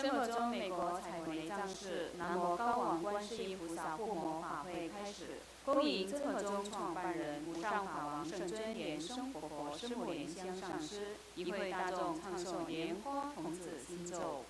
正和中美国彩虹内藏寺南无高王观世音菩萨护摩法会开始，恭迎正和中创办人无上法王圣尊莲生活佛师母莲香上师，一会大众唱诵莲花童子心咒。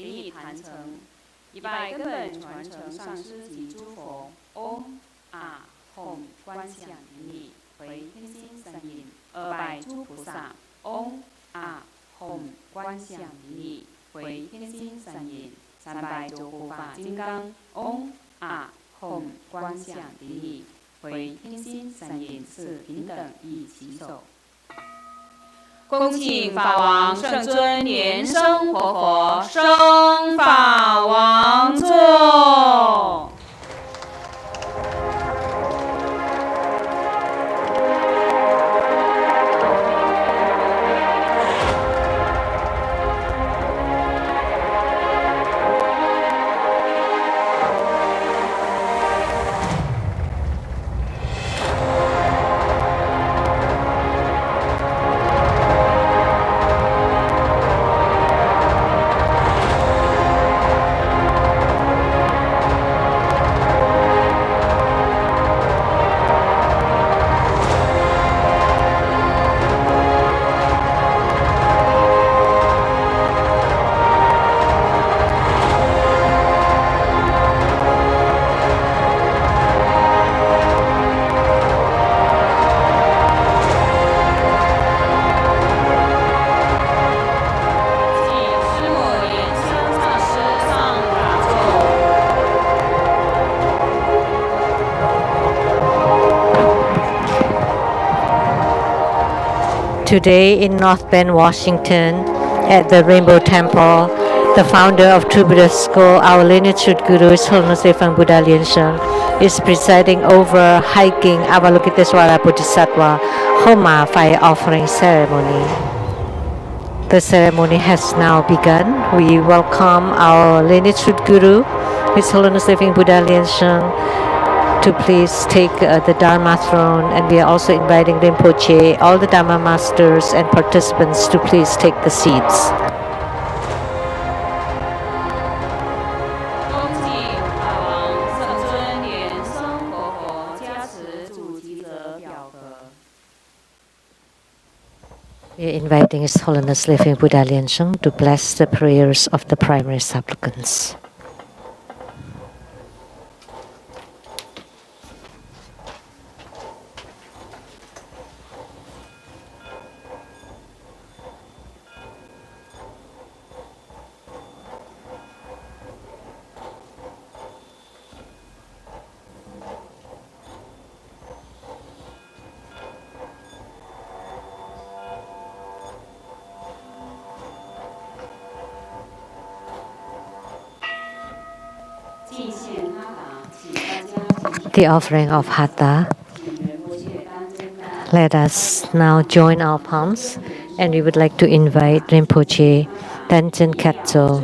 灵以坛成，以拜根本传承上师及诸佛。嗡啊吽观想灵力为天心三印。二拜诸菩萨。嗡啊吽观想灵力为天心三印。三拜九护法金刚。嗡啊吽观想灵力为天心三印。四平等一起手。恭请法王圣尊莲生活佛升法王座。Today in North Bend, Washington, at the Rainbow Temple, the founder of True Buddhist School, our lineage Truth Guru, His Holiness Devang Buddha Lien Sheng, is presiding over hiking Avalokiteswara Bodhisattva Homa fire offering ceremony. The ceremony has now begun. We welcome our lineage Truth Guru, His Holiness Devang Buddha Lien Sheng, to please take the Dharma throne, and we are also inviting Rinpoche, all the Dharma masters and participants to please take the seats. 恭请法王圣尊莲生活佛加持主题者表格。 We are inviting His Holiness Devang Buddha Lien Sheng to bless the prayers of the primary supplicants. The offering of Hatha. Let us now join our palms, and we would like to invite Rinpoche Tenzin Katso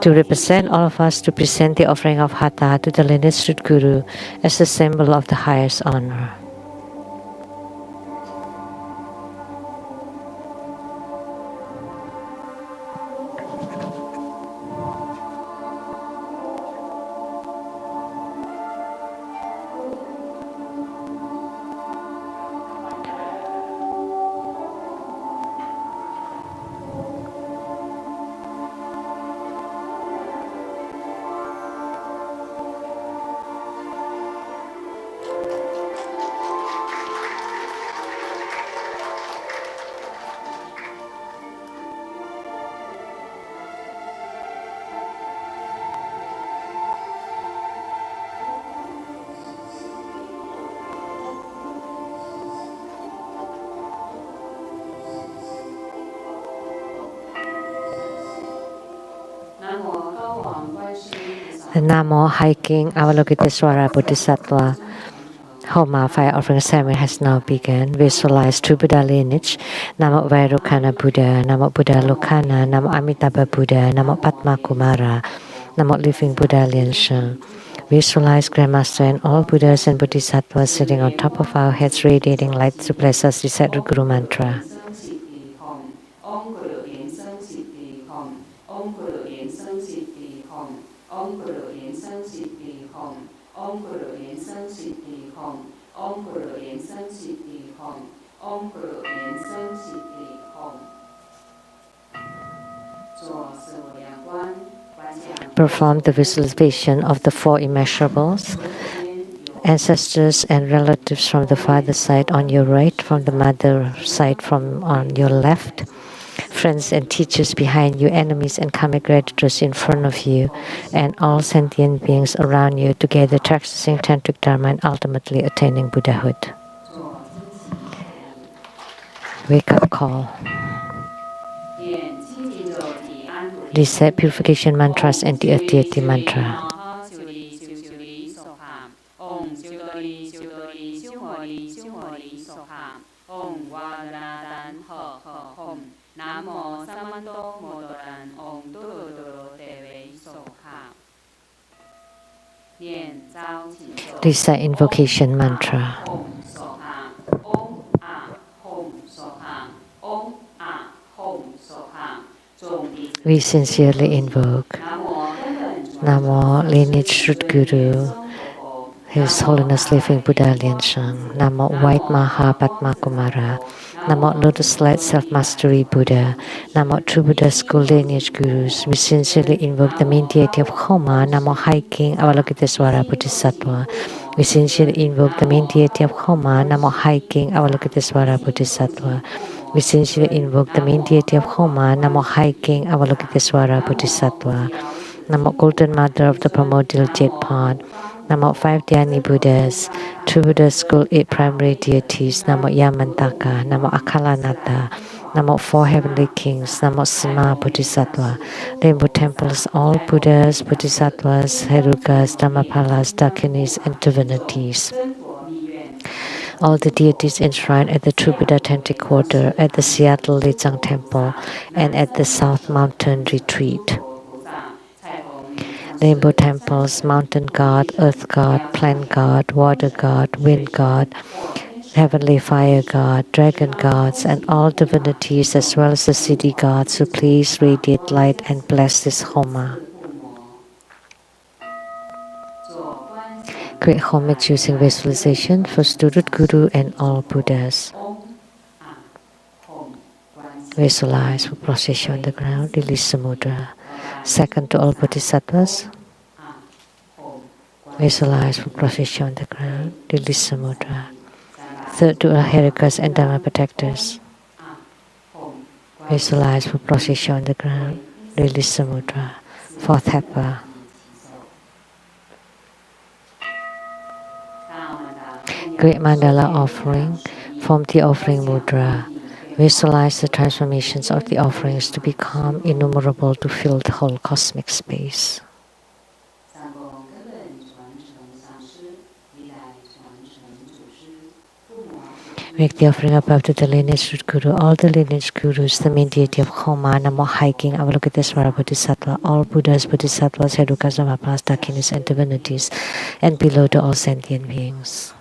to represent all of us to present the offering of Hatha to the lineage Truth Guru as a symbol of the highest honor. The Namo hiking Avalokiteswara Bodhisattva Homa fire offering ceremony has now begun. Visualize True Buddha lineage. Namo Vairocana Buddha, Namo Buddha Lokana, Namo Amitabha Buddha, Namo Padma Kumara, Namo Living Buddha Lien Sheng. Visualize Grandmaster and all Buddhas and Bodhisattvas sitting on top of our heads, radiating light to bless us. Recite the Guru Mantra. Perform the visualization of the four immeasurables, ancestors and relatives from the father side on your right, from the mother side from on your left, friends and teachers behind you, enemies and karmic creditors in front of you, and all sentient beings around you, together practicing tantric dharma and ultimately attaining Buddhahood. Wake up call. Recite purification mantras and the earth deity mantra. Recite invocation mantra. We sincerely invoke Namo lineage root Guru, His Holiness Living Buddha Liansheng, Namo White Maha Padma Kumara, Namo Lotus Light Self-Mastery Buddha, Namo True Buddha School Lineage Gurus. We sincerely invoke the main deity of Homa, Namo High King Avalokitesvara Bodhisattva. We sincerely invoke the main deity of Homa, Namo High King Avalokitesvara Bodhisattva. We sincerely invoke the main deity of Homa, Namo High King Avalokitesvara Bodhisattva. Namo Golden Mother of the Primordial Jade Pod. Namo 5 Dhyani Buddhas, True Buddha School 8 Primary Deities, Namo Yamantaka, Namo Akalanata, Namo 4 Heavenly Kings, Namo Sima Bodhisattva, Rainbow Temples, all Buddhas, Bodhisattvas, Herukas, Dhammapalas, Dakinis, and divinities. All the deities enshrined at the True Buddha Tantric Quarter, at the Seattle Lechang Temple, and at the South Mountain Retreat. Rainbow temples, mountain god, earth god, plant god, water god, wind god, heavenly fire god, dragon gods, and all divinities as well as the city gods who please radiate light and bless this Homa. Great homage using visualization for student Guru and all Buddhas. Visualize for procession on the ground, release the mudra. Second to all Bodhisattvas. Visualize for procession on the ground, release the mudra. Third to all Herikas and Dharma protectors. Visualize for procession on the ground, release the mudra. Fourth Hepa. Great Mandala offering, form the offering mudra. Visualize the transformations of the offerings to become innumerable to fill the whole cosmic space. Make the offering above to the lineage root Guru, all the lineage Gurus, the main deity of Homa, Namo High King Avalokitesvara Bodhisattva, all Buddhas, Bodhisattvas, Herukas, Dhammapalas, Dakinis, and divinities, and below to all sentient beings.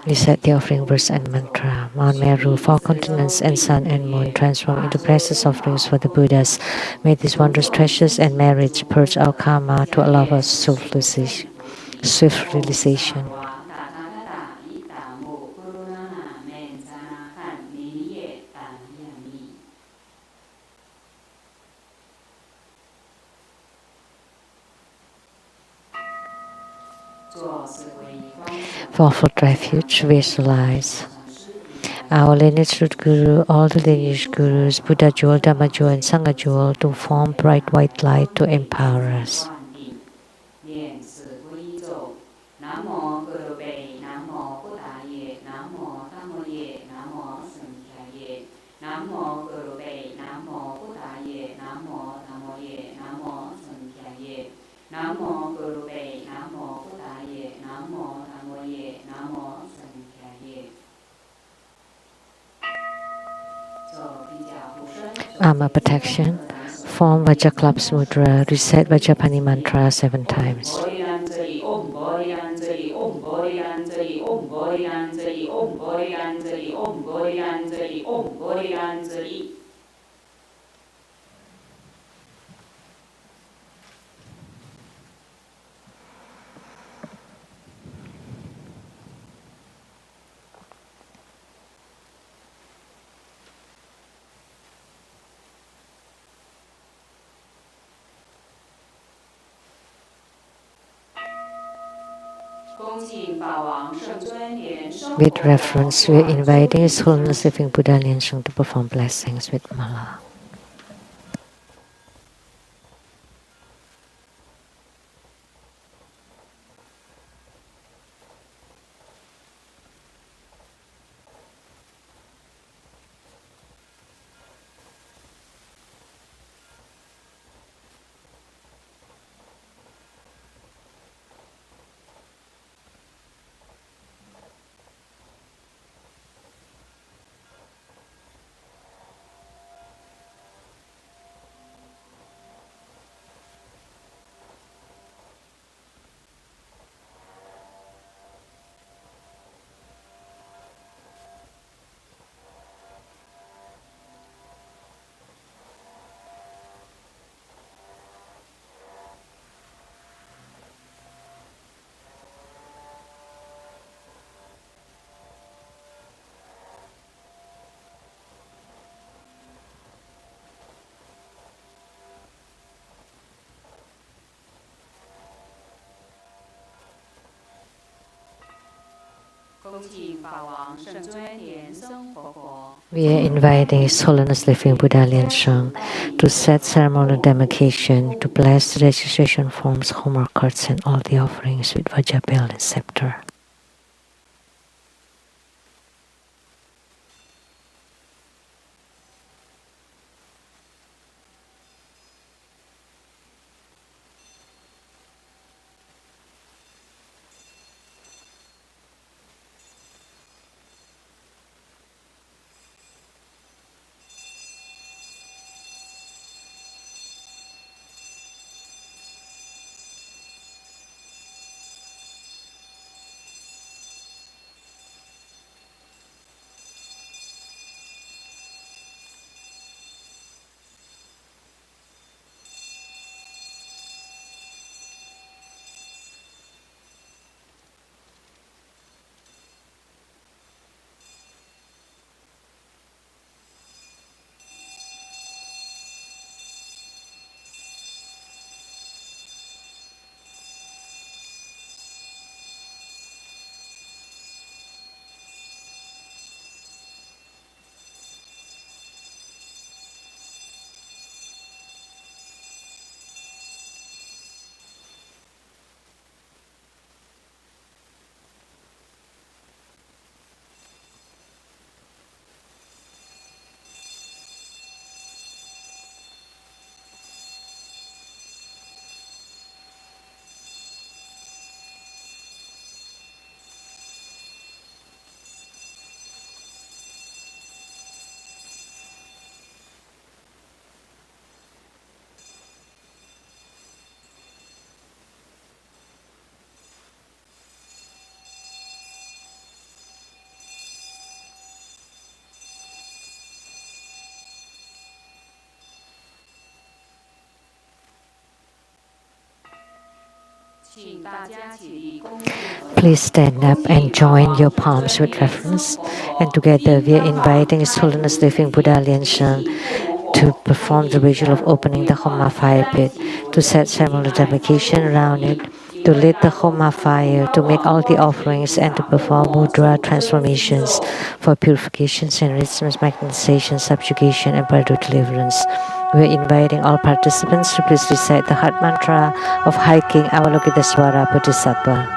Recite the offering verse and mantra. Mount Meru, 4 continents, and sun and moon transform into precious offerings for the Buddhas. May these wondrous treasures and merits purge our karma to allow us swift realization. For fourfold refuge, visualize our lineage root Guru, all the lineage Gurus, Buddha Jewel, Dhamma Jewel, and Sangha Jewel to form bright white light to empower us. Armor protection. Form Vajraklapsa mudra. Recite Vajrapani mantra 7 times. With reverence, we are inviting His Holiness Living Buddha Liansheng to perform blessings with mala. We are inviting His Holiness Living Buddha Liansheng to set ceremonial demarcation, to bless the registration forms, homework cards, and all the offerings with Vajra bell and scepter. Please stand up and join your palms with reverence. And together we are inviting His Holiness Living Buddha Liansheng to perform the ritual of opening the Homa fire pit, to set ceremonial demarcation around it, to lit the Homa fire, to make all the offerings, and to perform mudra transformations for purifications, enrichments, magnetization, subjugation, and pardon deliverance. We are inviting all participants to please recite the heart mantra of High King Avalokitesvara Bodhisattva.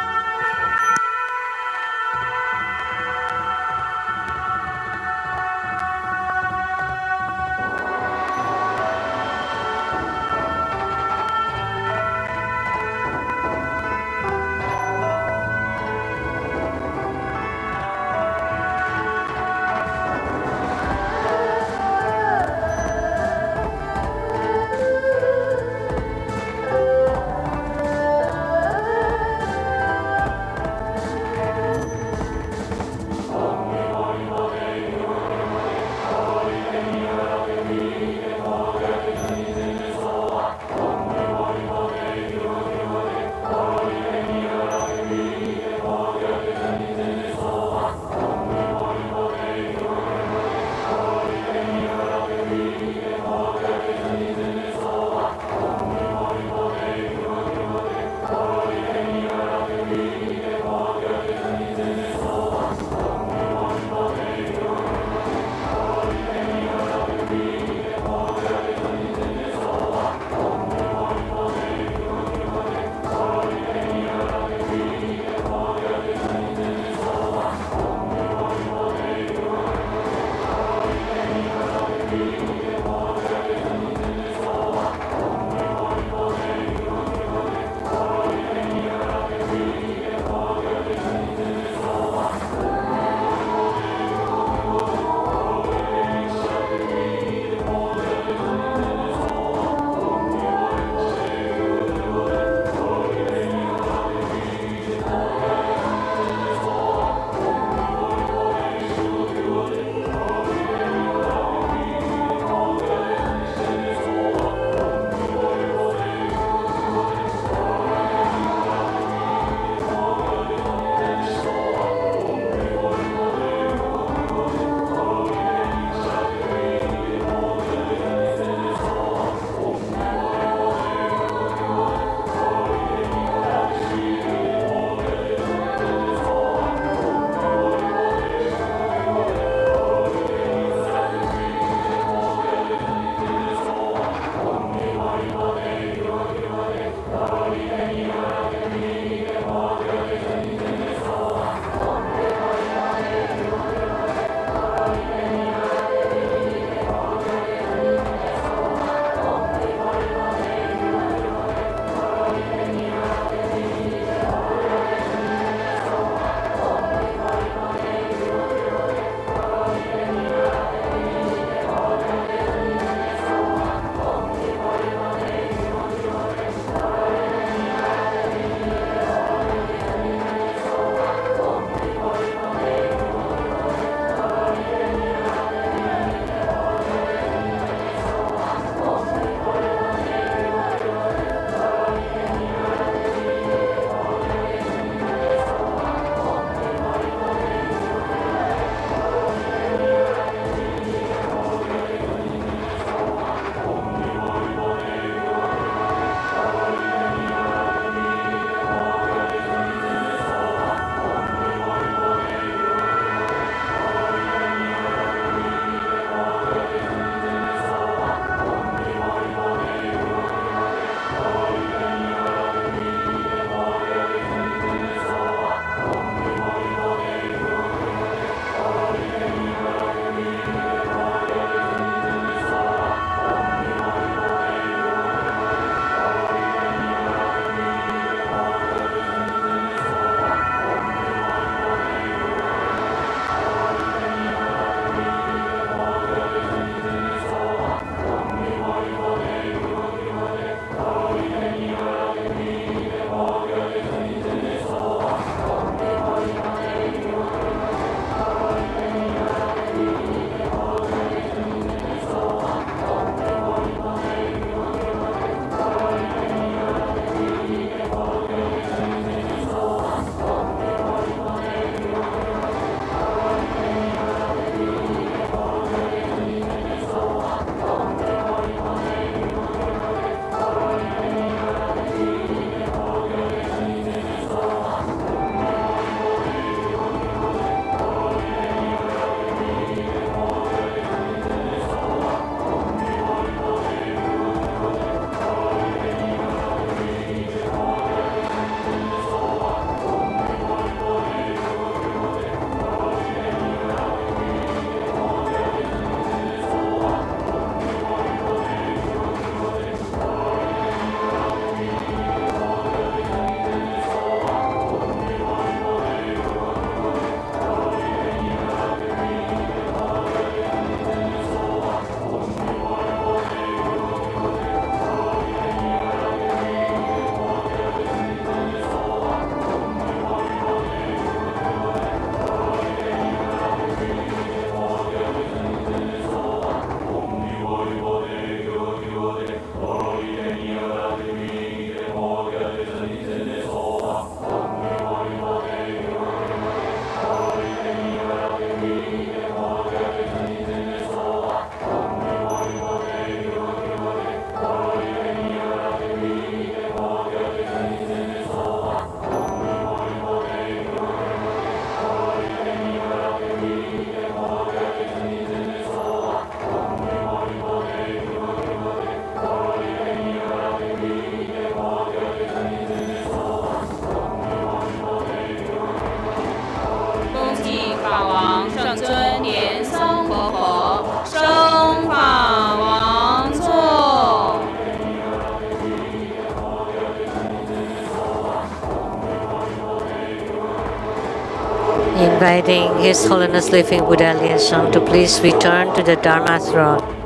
inviting His Holiness Living Buddha Liansheng to please return to the Dharma throne.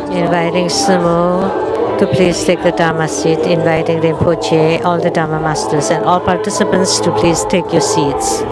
Inviting Sumu to please take the Dharma seat, inviting Rinpoche, all the Dharma masters, and all participants to please take your seats.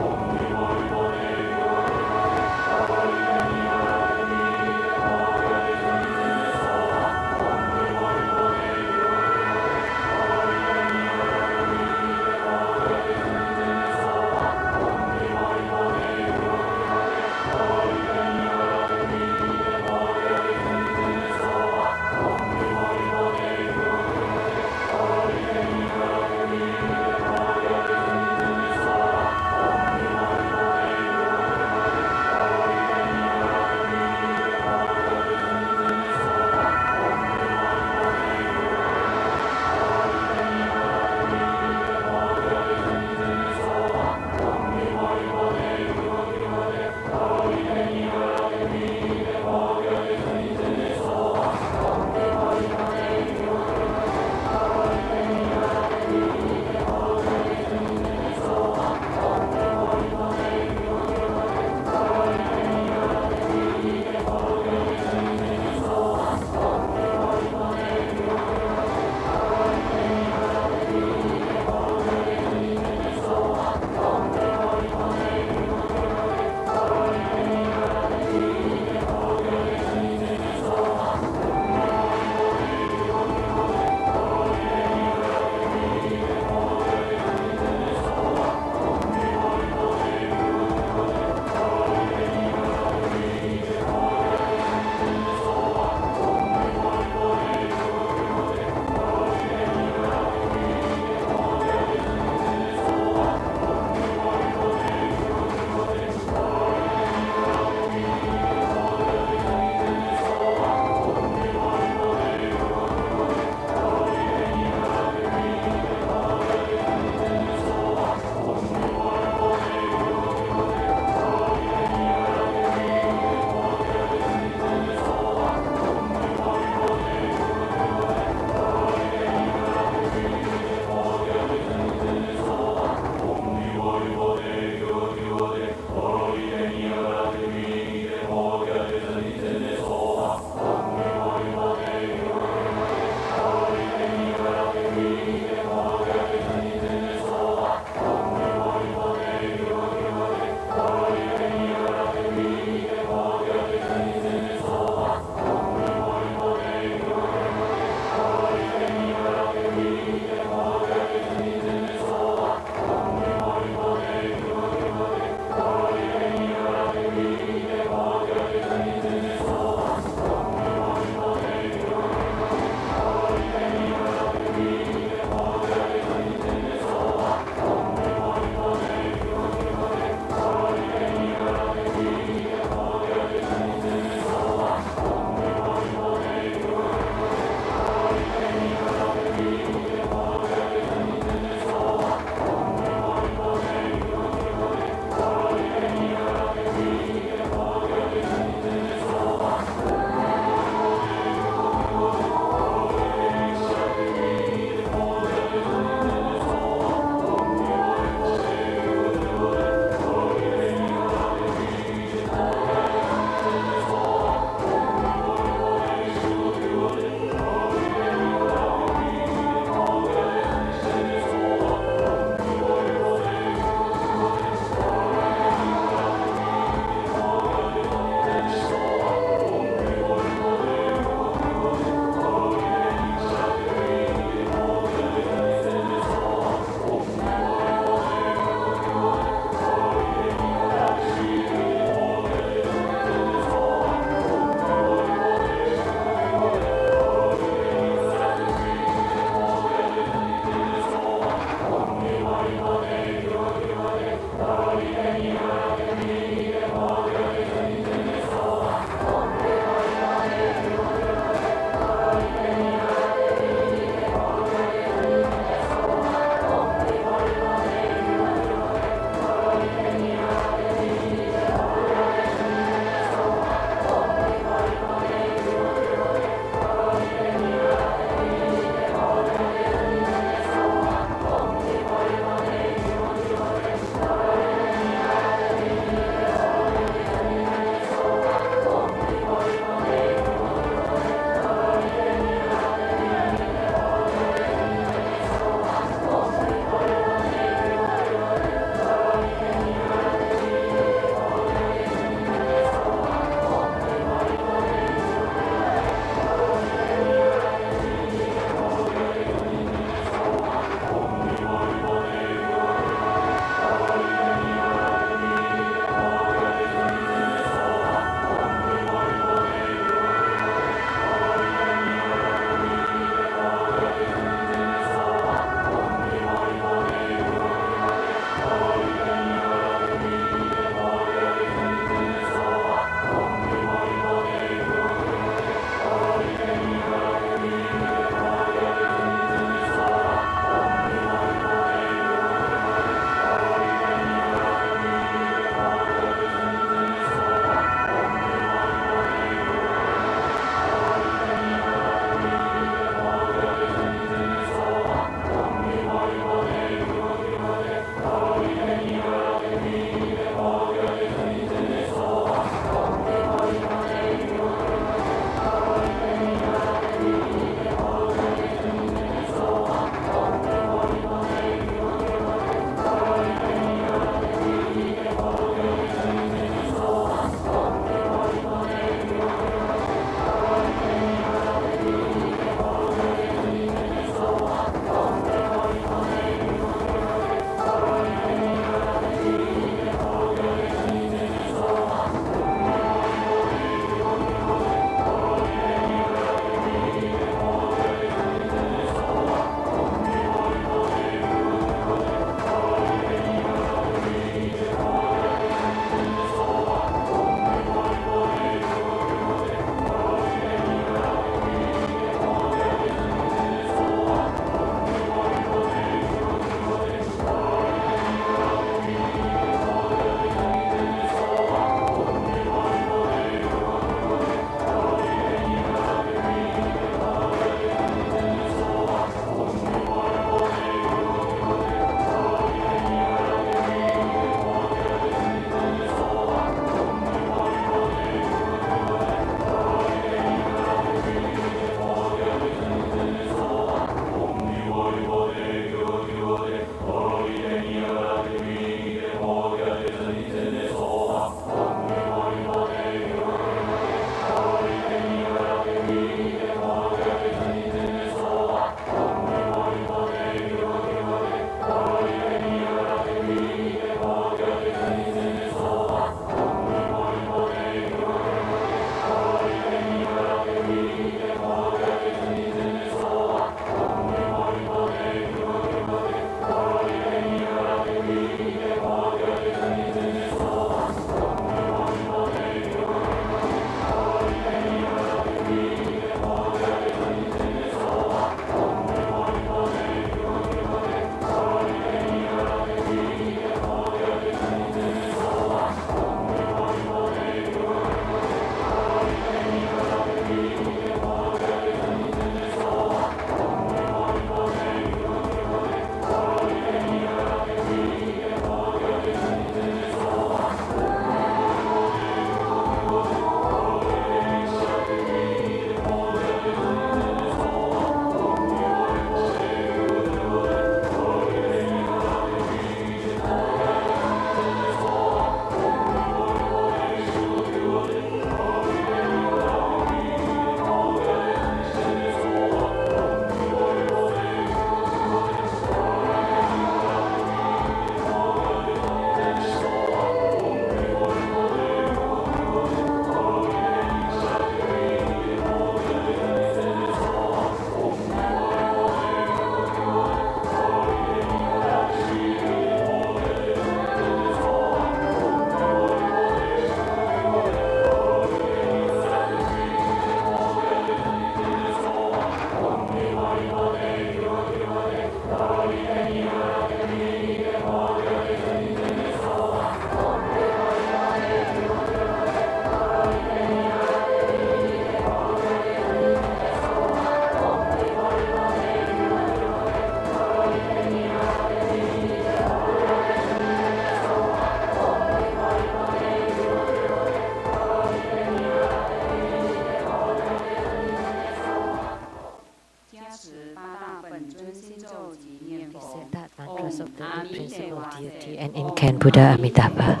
Because of the principle deity and incarnate Buddha Amitabha.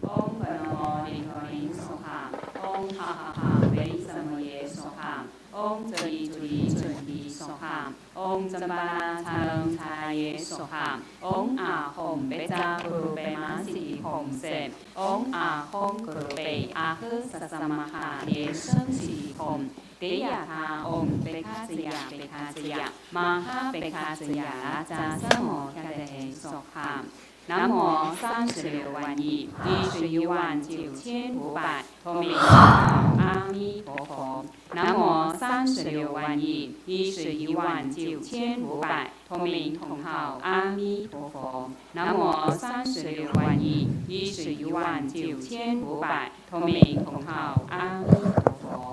Om Pranamo Nikhonin Soham, Om Ha Ha Ha Vei Samoye Soham, Om Zali Zuli Zunhi Soham, Om Zambala Talung Talaye Soham, Om Ah Hom Beza Guru Bema Siti Hom Se, Om Ah Hom Guru Bei Ah He Sasamaha Lien Sheng Siti Hom, Deyata Om Bekazaya Maha Bekazaya Za Samo Kade Soham. 南无36万亿，1119500，同名同号阿弥陀佛。南无36万亿，1119500，同名同号阿弥陀佛。南无36万亿，1119500，同名同号阿弥陀佛。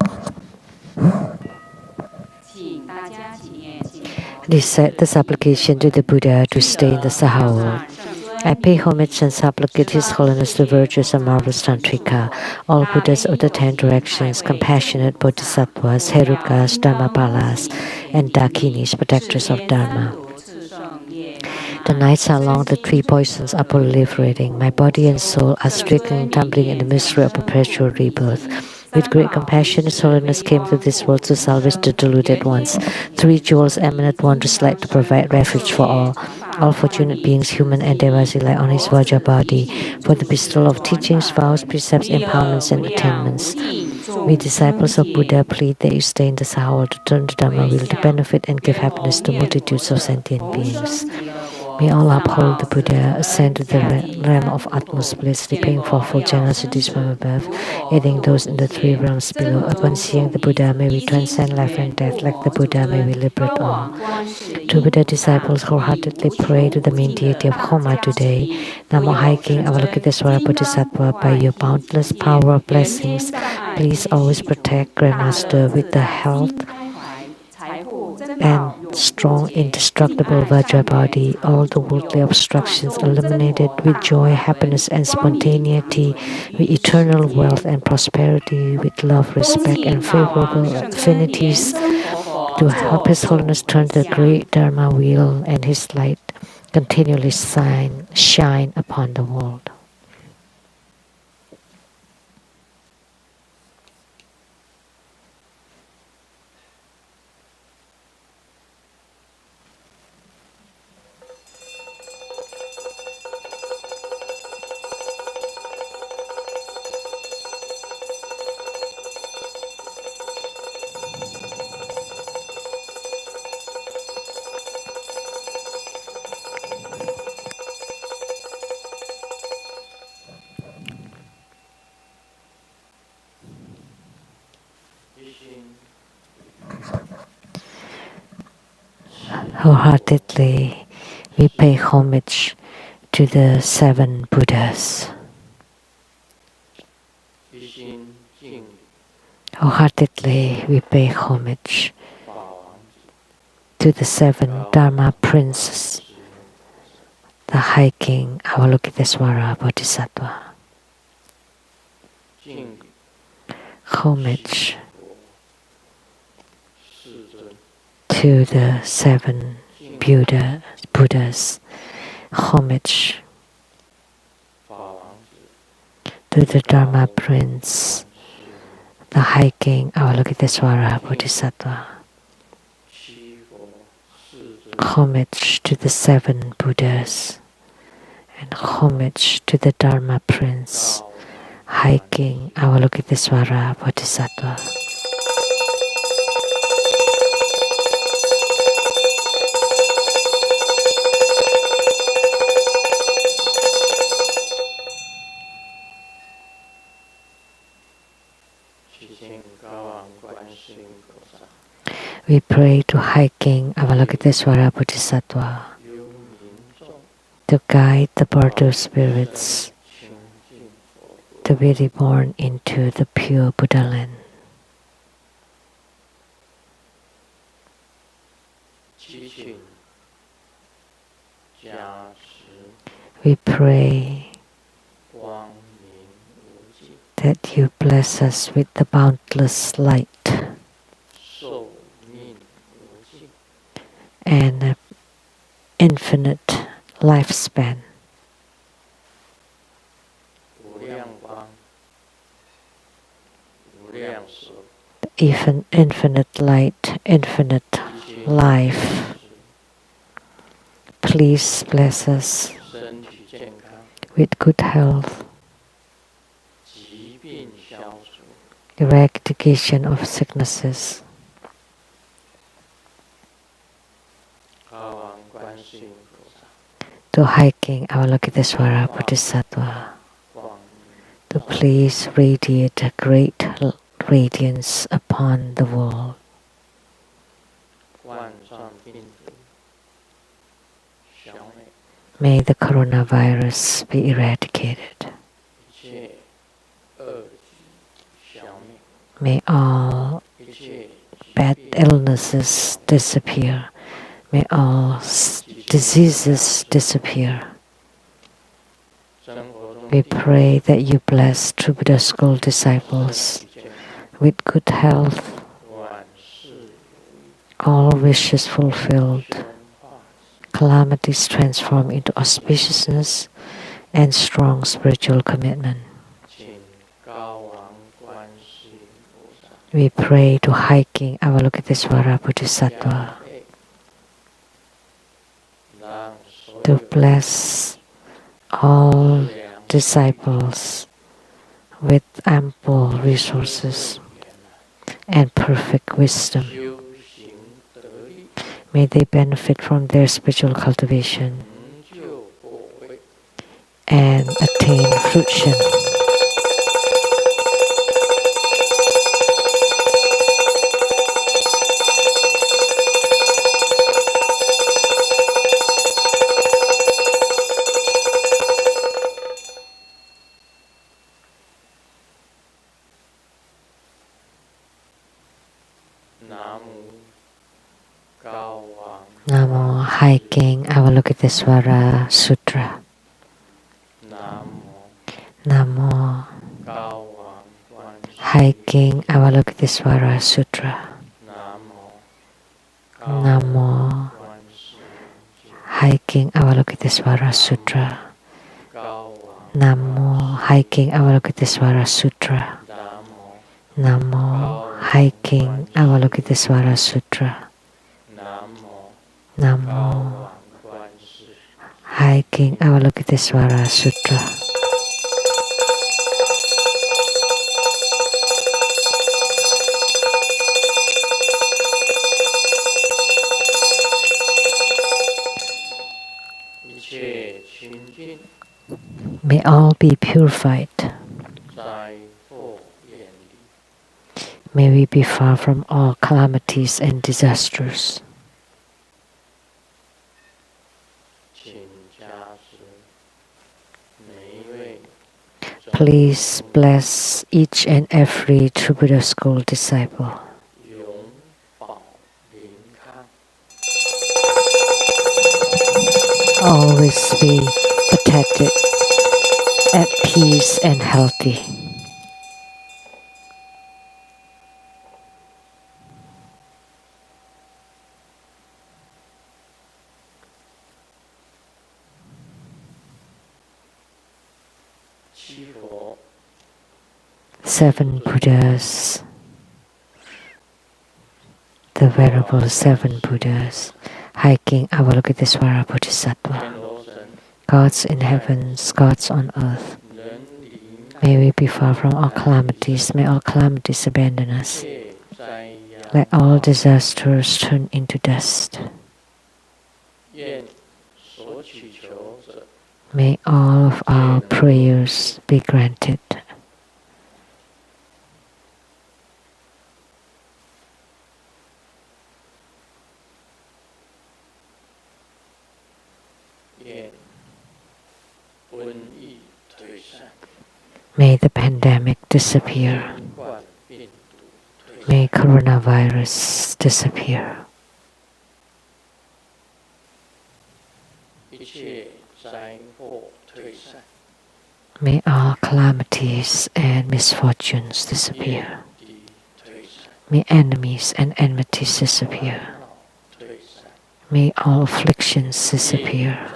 请大家起念经佛。Recite the supplication to the Buddha to stay in the Saha world. I pay homage and supplicate His Holiness the virtuous and marvelous Tantrika, all Buddhas of the 10 directions, compassionate Bodhisattvas, Herukas, Dharmapalas, and Dakinis, protectors of Dharma. The nights are long, the 3 poisons are proliferating. My body and soul are stricken, tumbling in the misery of perpetual rebirth. With great compassion, His Holiness came to this world to salvage the deluded ones. 3 jewels eminent wondrous light to provide refuge for all. All fortunate beings, human and devas, rely on His Vajra body for the bestowal of teachings, vows, precepts, empowerments, and attainments. We disciples of Buddha plead that you stay in the Saha world to turn the Dharma wheel to benefit and give happiness to multitudes of sentient beings. May all uphold the Buddha, ascend to the realm of utmost bliss, repaying fourfold generosities from above, aiding those in the 3 realms below. Upon seeing the Buddha, may we transcend life and death. Like the Buddha, may we liberate all. True Buddha disciples wholeheartedly pray to the main deity of Homa today. Namo High King Avalokitesvara Bodhisattva, by your boundless power of blessings, please always protect, grant us with the health and strong, indestructible Vajra body, all the worldly obstructions eliminated with joy, happiness, and spontaneity, with eternal wealth and prosperity, with love, respect, and favorable affinities, to help His Holiness turn the great Dharma wheel and His light continually shine upon the world. Wholeheartedly, we pay homage to the 7 Buddhas. Wholeheartedly, we pay homage to the 7 Dharma princes, the High King Avalokitesvara Bodhisattva. Homage to the 7 Buddhas. Homage to the Dharma Prince, the High King Avalokitesvara Bodhisattva. Homage to the 7 Buddhas, and homage to the Dharma Prince, High King Avalokitesvara Bodhisattva. We pray to High King Avalokitesvara Bodhisattva to guide the Bardo spirits to be reborn into the pure Buddha land. We pray that you bless us with the boundless light and infinite lifespan. 无量光，无量寿， Even infinite light, infinite life. Please bless us 身体健康， with good health, 疾病消除， eradication of sicknesses. 高王观世音菩萨， To High King Avalokitesvara Bodhisattva, 光 to please radiate a great radiance upon the world. 冠状病毒消灭， May the coronavirus be eradicated. 一切恶疾消灭， May all 一切 bad illnesses disappear. May all diseases disappear. 生活中 We pray that you bless True Buddha School 身 disciples 体健康， with good health, 万事如意， all wishes fulfilled, 宣化 calamities transformed into auspiciousness and strong spiritual commitment. 请高王观世音菩萨 We pray to High King Avalokitesvara Bodhisattva 让所 to 有 bless all 良 disciples with ample resources 圆满 and perfect wisdom. 修行得力， May they benefit from their spiritual cultivation 成就果位。 and attain fruition. Namo High King Avalokitesvara Sutra. Namo High King Avalokitesvara Sutra. Namo High King Avalokitesvara Sutra. Namo High King Avalokitesvara Sutra. Namo High King Avalokitesvara Sutra. Namo High King Avalokitesvara Sutra. May all be purified. May we be far from all calamities and disasters. Please bless each and every True Buddha School disciple. Always be protected, at peace and healthy. Seven Buddhas, the venerable seven Buddhas, High King Avalokitesvara Bodhisattva, gods in heavens, gods on earth. May we be far from all calamities. May all calamities abandon us. Let all disasters turn into dust. May all of our prayers be granted. May the pandemic disappear. May coronavirus disappear. May all calamities and misfortunes disappear. May enemies and enmities disappear. May all afflictions disappear.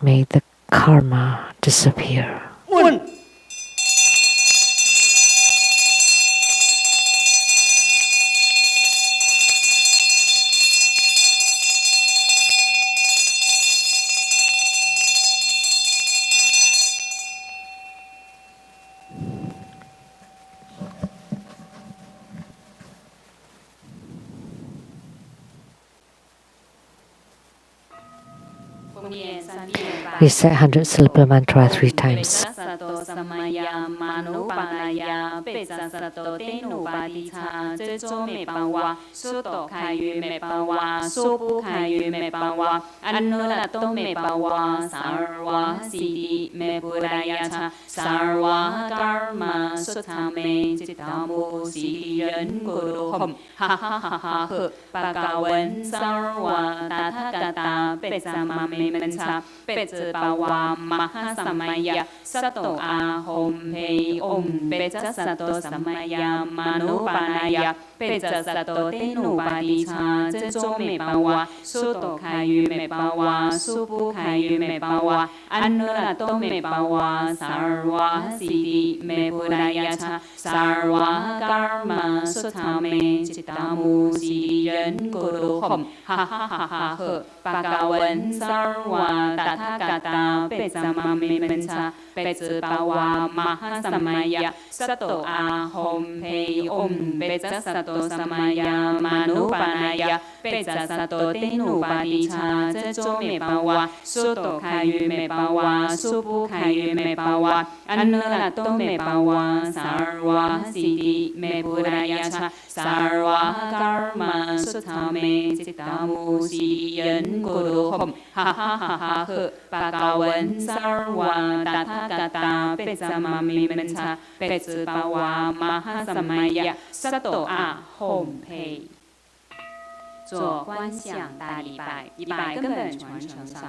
May the karma disappear. We say 100 syllable mantra 3 times.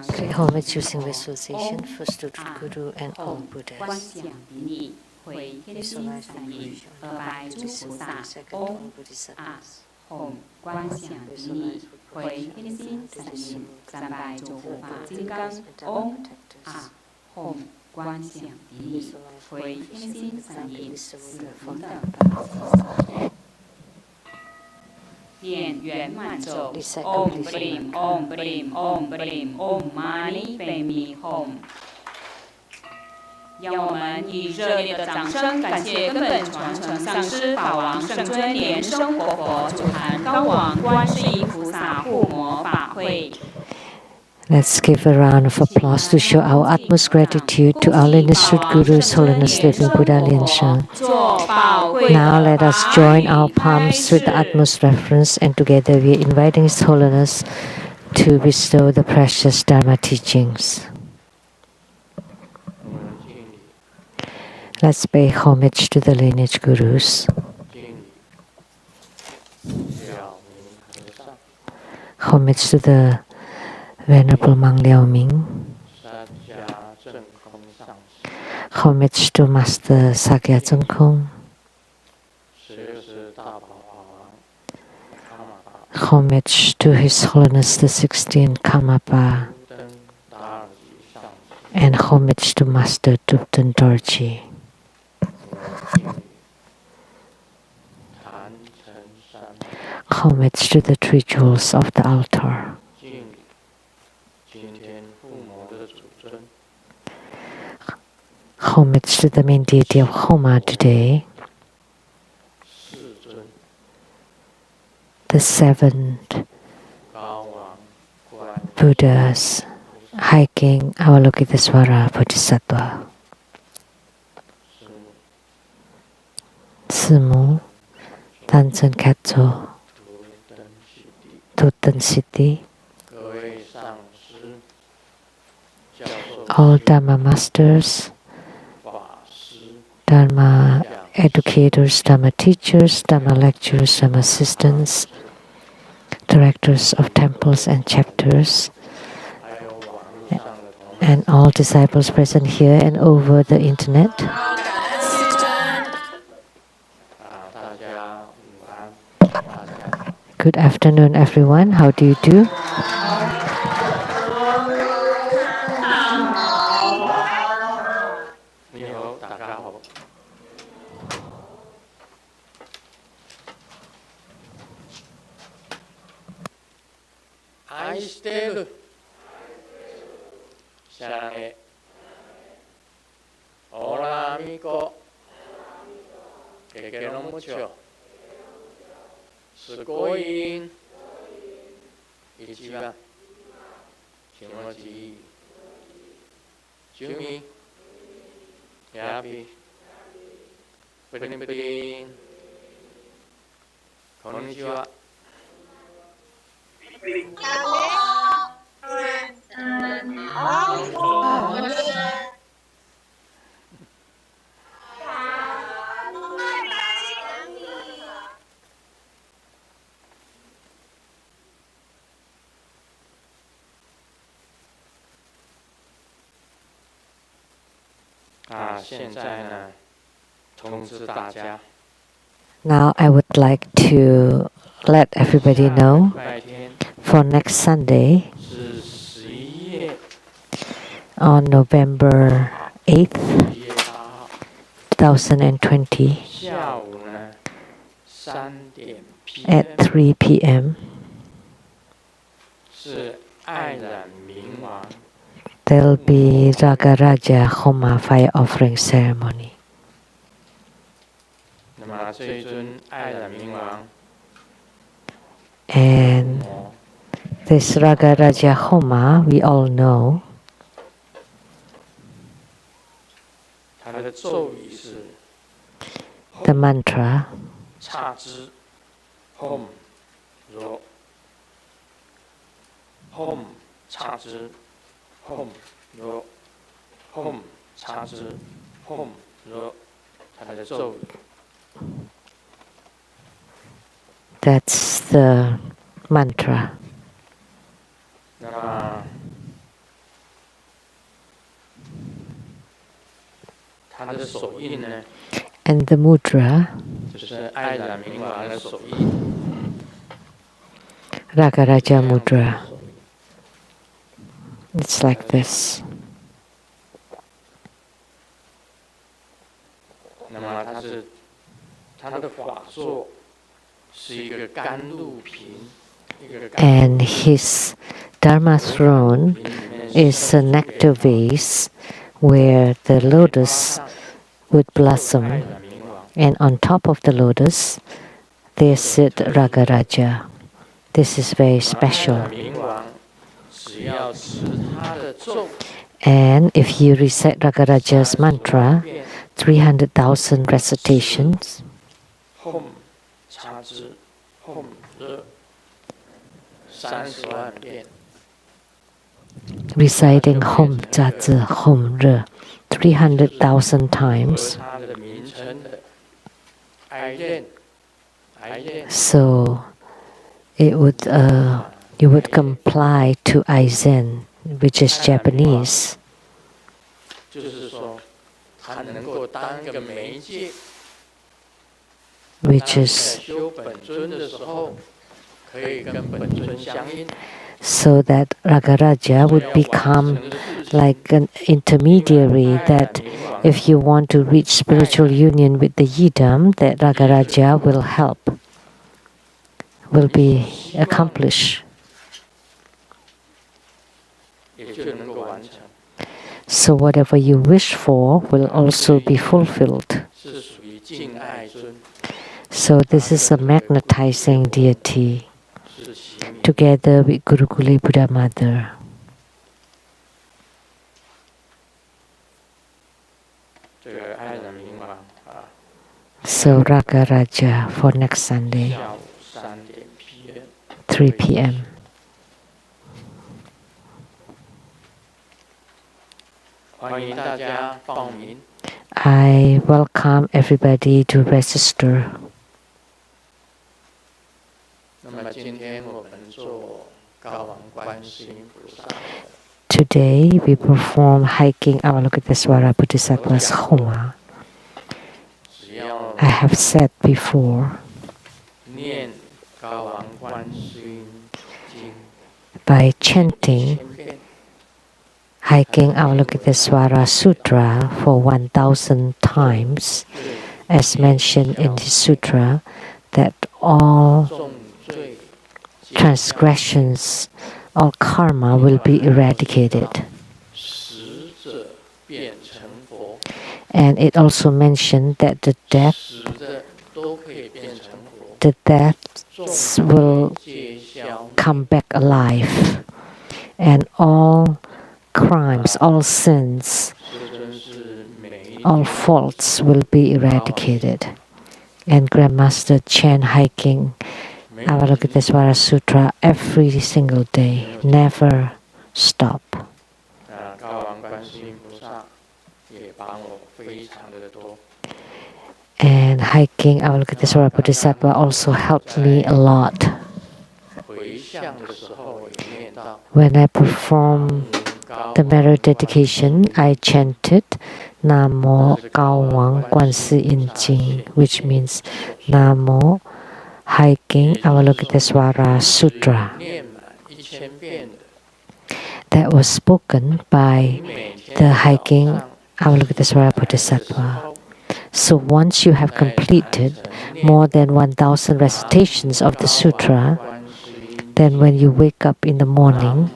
Pay homage using visualization first to Guru and all Buddhas. Visualize the apparition of the second all Bodhisattvas. Visualize proportion to the soul, protectors. Visualize for the 念圆满咒 Om Brim Om Brim Om Brim Om Mani Padme Hum。让我们以热烈的掌声感谢根本传承上师法王圣尊莲生活佛主坛高王观世音菩萨护摩法会。 Let's give a round of applause to show our utmost gratitude to our lineage Guru, His Holiness Living Buddha Lien Sheng. Now let us join our palms with the utmost reverence, and together we are inviting His Holiness to bestow the precious Dharma teachings. Let's pay homage to the lineage Gurus. Homage to the Venerable Mang Liao Ming. Homage to Master Sakya Tsung Kung. Homage to His Holiness the 16th Karmapa. And homage to Master Thubten Dorji. Homage to the 3 jewels of the altar. Homage to the main deity of Homa today, the 7 Buddhas hiking Avalokitesvara Bodhisattva, 四母 Tansen Katso, Thubten Siddhi, all Dharma masters, Dharma educators, Dharma teachers, Dharma lecturers, Dharma assistants, directors of temples and chapters, and all disciples present here and over the internet. Good afternoon, everyone. How do you do? てるシャラゲオラミコケケロムチョすごい一番気持ちいい住民やびプリンプリンこんにちは现在呢，通知大家。 Now I would like to let everybody know for next Sunday 是11月 on November 8th, 1月8号 2020下午呢3点 at 3 p.m. 是爱染明王 There'll be Ragaraja Homa fire offering ceremony. 那么这一尊爱染明王 And this Ragaraja Homa, we all know, 他的咒语是 the mantra 刹之 Hom Ro Hom 刹之 Hom Ro Hom 刹之 Hom Ro 他的咒语 that's the mantra. 那么他的手印呢 And the mudra, 就是爱染明王的手印 Ragaraja mudra, it's like this. 那么他的法座是一个甘露瓶，一个甘 And his Dharma throne is a nectar vase where the lotus would 爱 blossom, 染明王 and on top of the lotus there sit Ragaraja. This is very 爱 special. 染明王只要持他的咒 And if you recite Ragaraja's mantra, 300,000 recitations, Hom 刹之 Hom 热30万遍， reciting Hom Tza Hom Re 300,000 和 times, 他的名称的哀认 so it would you would comply to Aizen, which is Japanese. 就是说他能够当一个媒介， Which 在 is 修本尊的时候，可以跟本尊相应。 so that Ragaraja would become like an intermediary, that if you want to reach spiritual union with the Yidam, that Ragaraja will help, will be accomplished. 也就能够完成， So whatever you wish for will also be fulfilled. 是属于敬爱尊， So this is a magnetizing deity 是齐名。 together with Guru Guli Buddha Mother. 这个爱染明王啊， So Ragaraja for next Sunday, 下午3点 PM， 3 p.m. 欢迎大家报名。 I welcome everybody to register. 那么今天我们做高王观世音菩萨的 Today we perform hiking Avalokitesvara Bodhisattva's Homa. 只要 I have said before, 念高王观世音经 by chanting 1000遍， hiking Avalokitesvara Sutra for 1,000 times, as mentioned in the sutra, that all 重罪 transgressions all karma will be eradicated. And it also mentioned that the deaths will come back alive, and all crimes, all sins, all faults will be eradicated. And Grandmaster chant hiking Avalokitesvara Sutra every single day, never stop. And hiking Avalokitesvara Bodhisattva also helped me a lot. When I perform the marriage dedication, I chanted Namo Cao Wang Guan Si Yin Jing, which means Namo hiking Avalokitesvara Sutra. That was spoken by the hiking Avalokitesvara Bodhisattva. So once you have completed more than 1,000 recitations of the sutra, then when you wake up in the morning,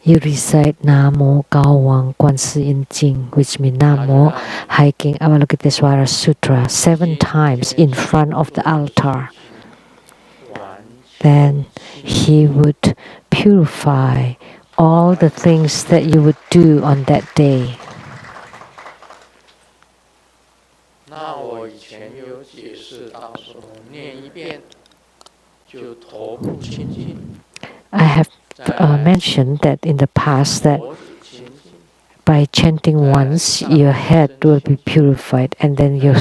you recite Namo Cao Wang Guan Si Yin Jing, which means Namo hiking Avalokitesvara Sutra 7 times in front of the altar. Then he would purify all the things that you would do on that day. I have mentioned that in the past that by chanting once, your head will be purified, and then your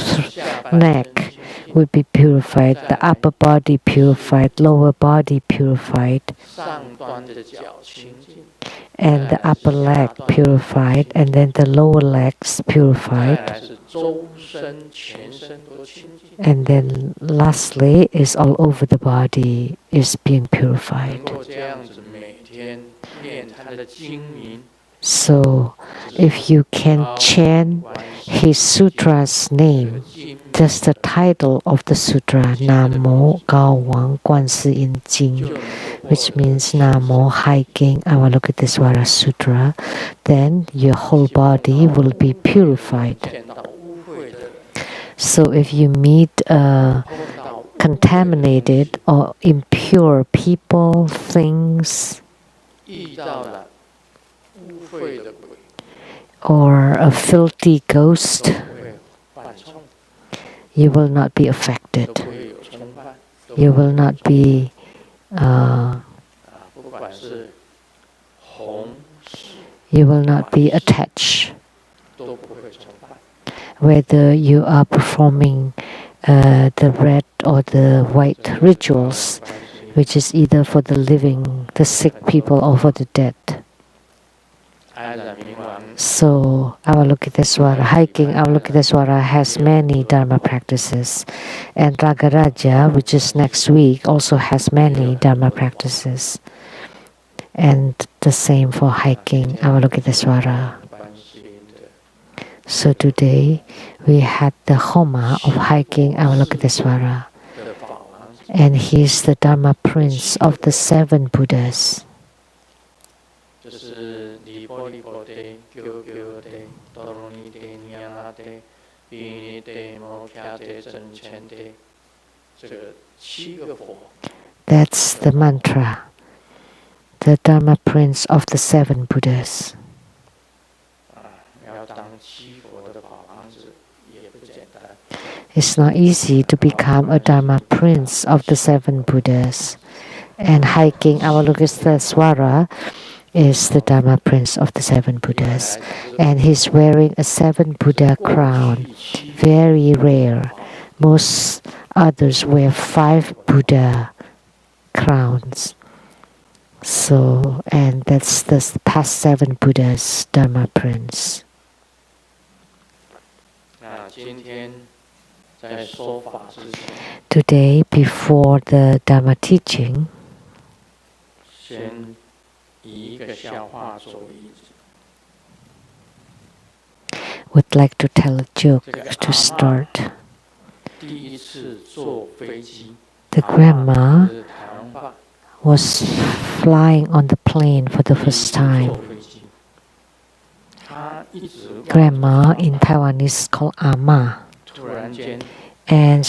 neck will be purified, the upper body purified, lower body purified, and the upper leg purified, and then the lower legs purified. And then lastly is all over the body is being purified. So if you can chant his sutra's name, just the title of the sutra, Namo Cao Wang Guan Si Yin Jing, which means Namo hiking Avalokitesvara Sutra, then your whole body will be purified. So if you meet contaminated or impure people, things, or a filthy ghost, you will not be affected. You will not be attached. Whether you are performing the red or the white rituals, which is either for the living, the sick people, or for the dead. So hiking Avalokitesvara has many Dharma practices, and Ragaraja, which is next week, also has many Dharma practices, and the same for hiking Avalokitesvara. So today we had the Homa of hiking Avalokitesvara, and he is the Dharma Prince of the 7 Buddhas. That's the mantra, the Dharma Prince of the 7 Buddhas. It's not easy to become a Dharma Prince of the 7 Buddhas. And hiking Avalokitesvara is the Dharma Prince of the 7 Buddhas. And he's wearing a 7 Buddha crown, very rare. Most others wear 5 Buddha crowns. So, and that's the past 7 Buddhas, Dharma Prince. 在说法之前， Today, before the Dharma teaching, 先以一个笑话作为例子。 would like to tell a joke 这个 to 阿嬷 start. 第一次坐飞机， The 阿嬷 grandma 是台湾话， was flying on the plane for the first 坐 time. 飞机，她一直望着 Grandma in Taiwanese is called Ama, 突然间 and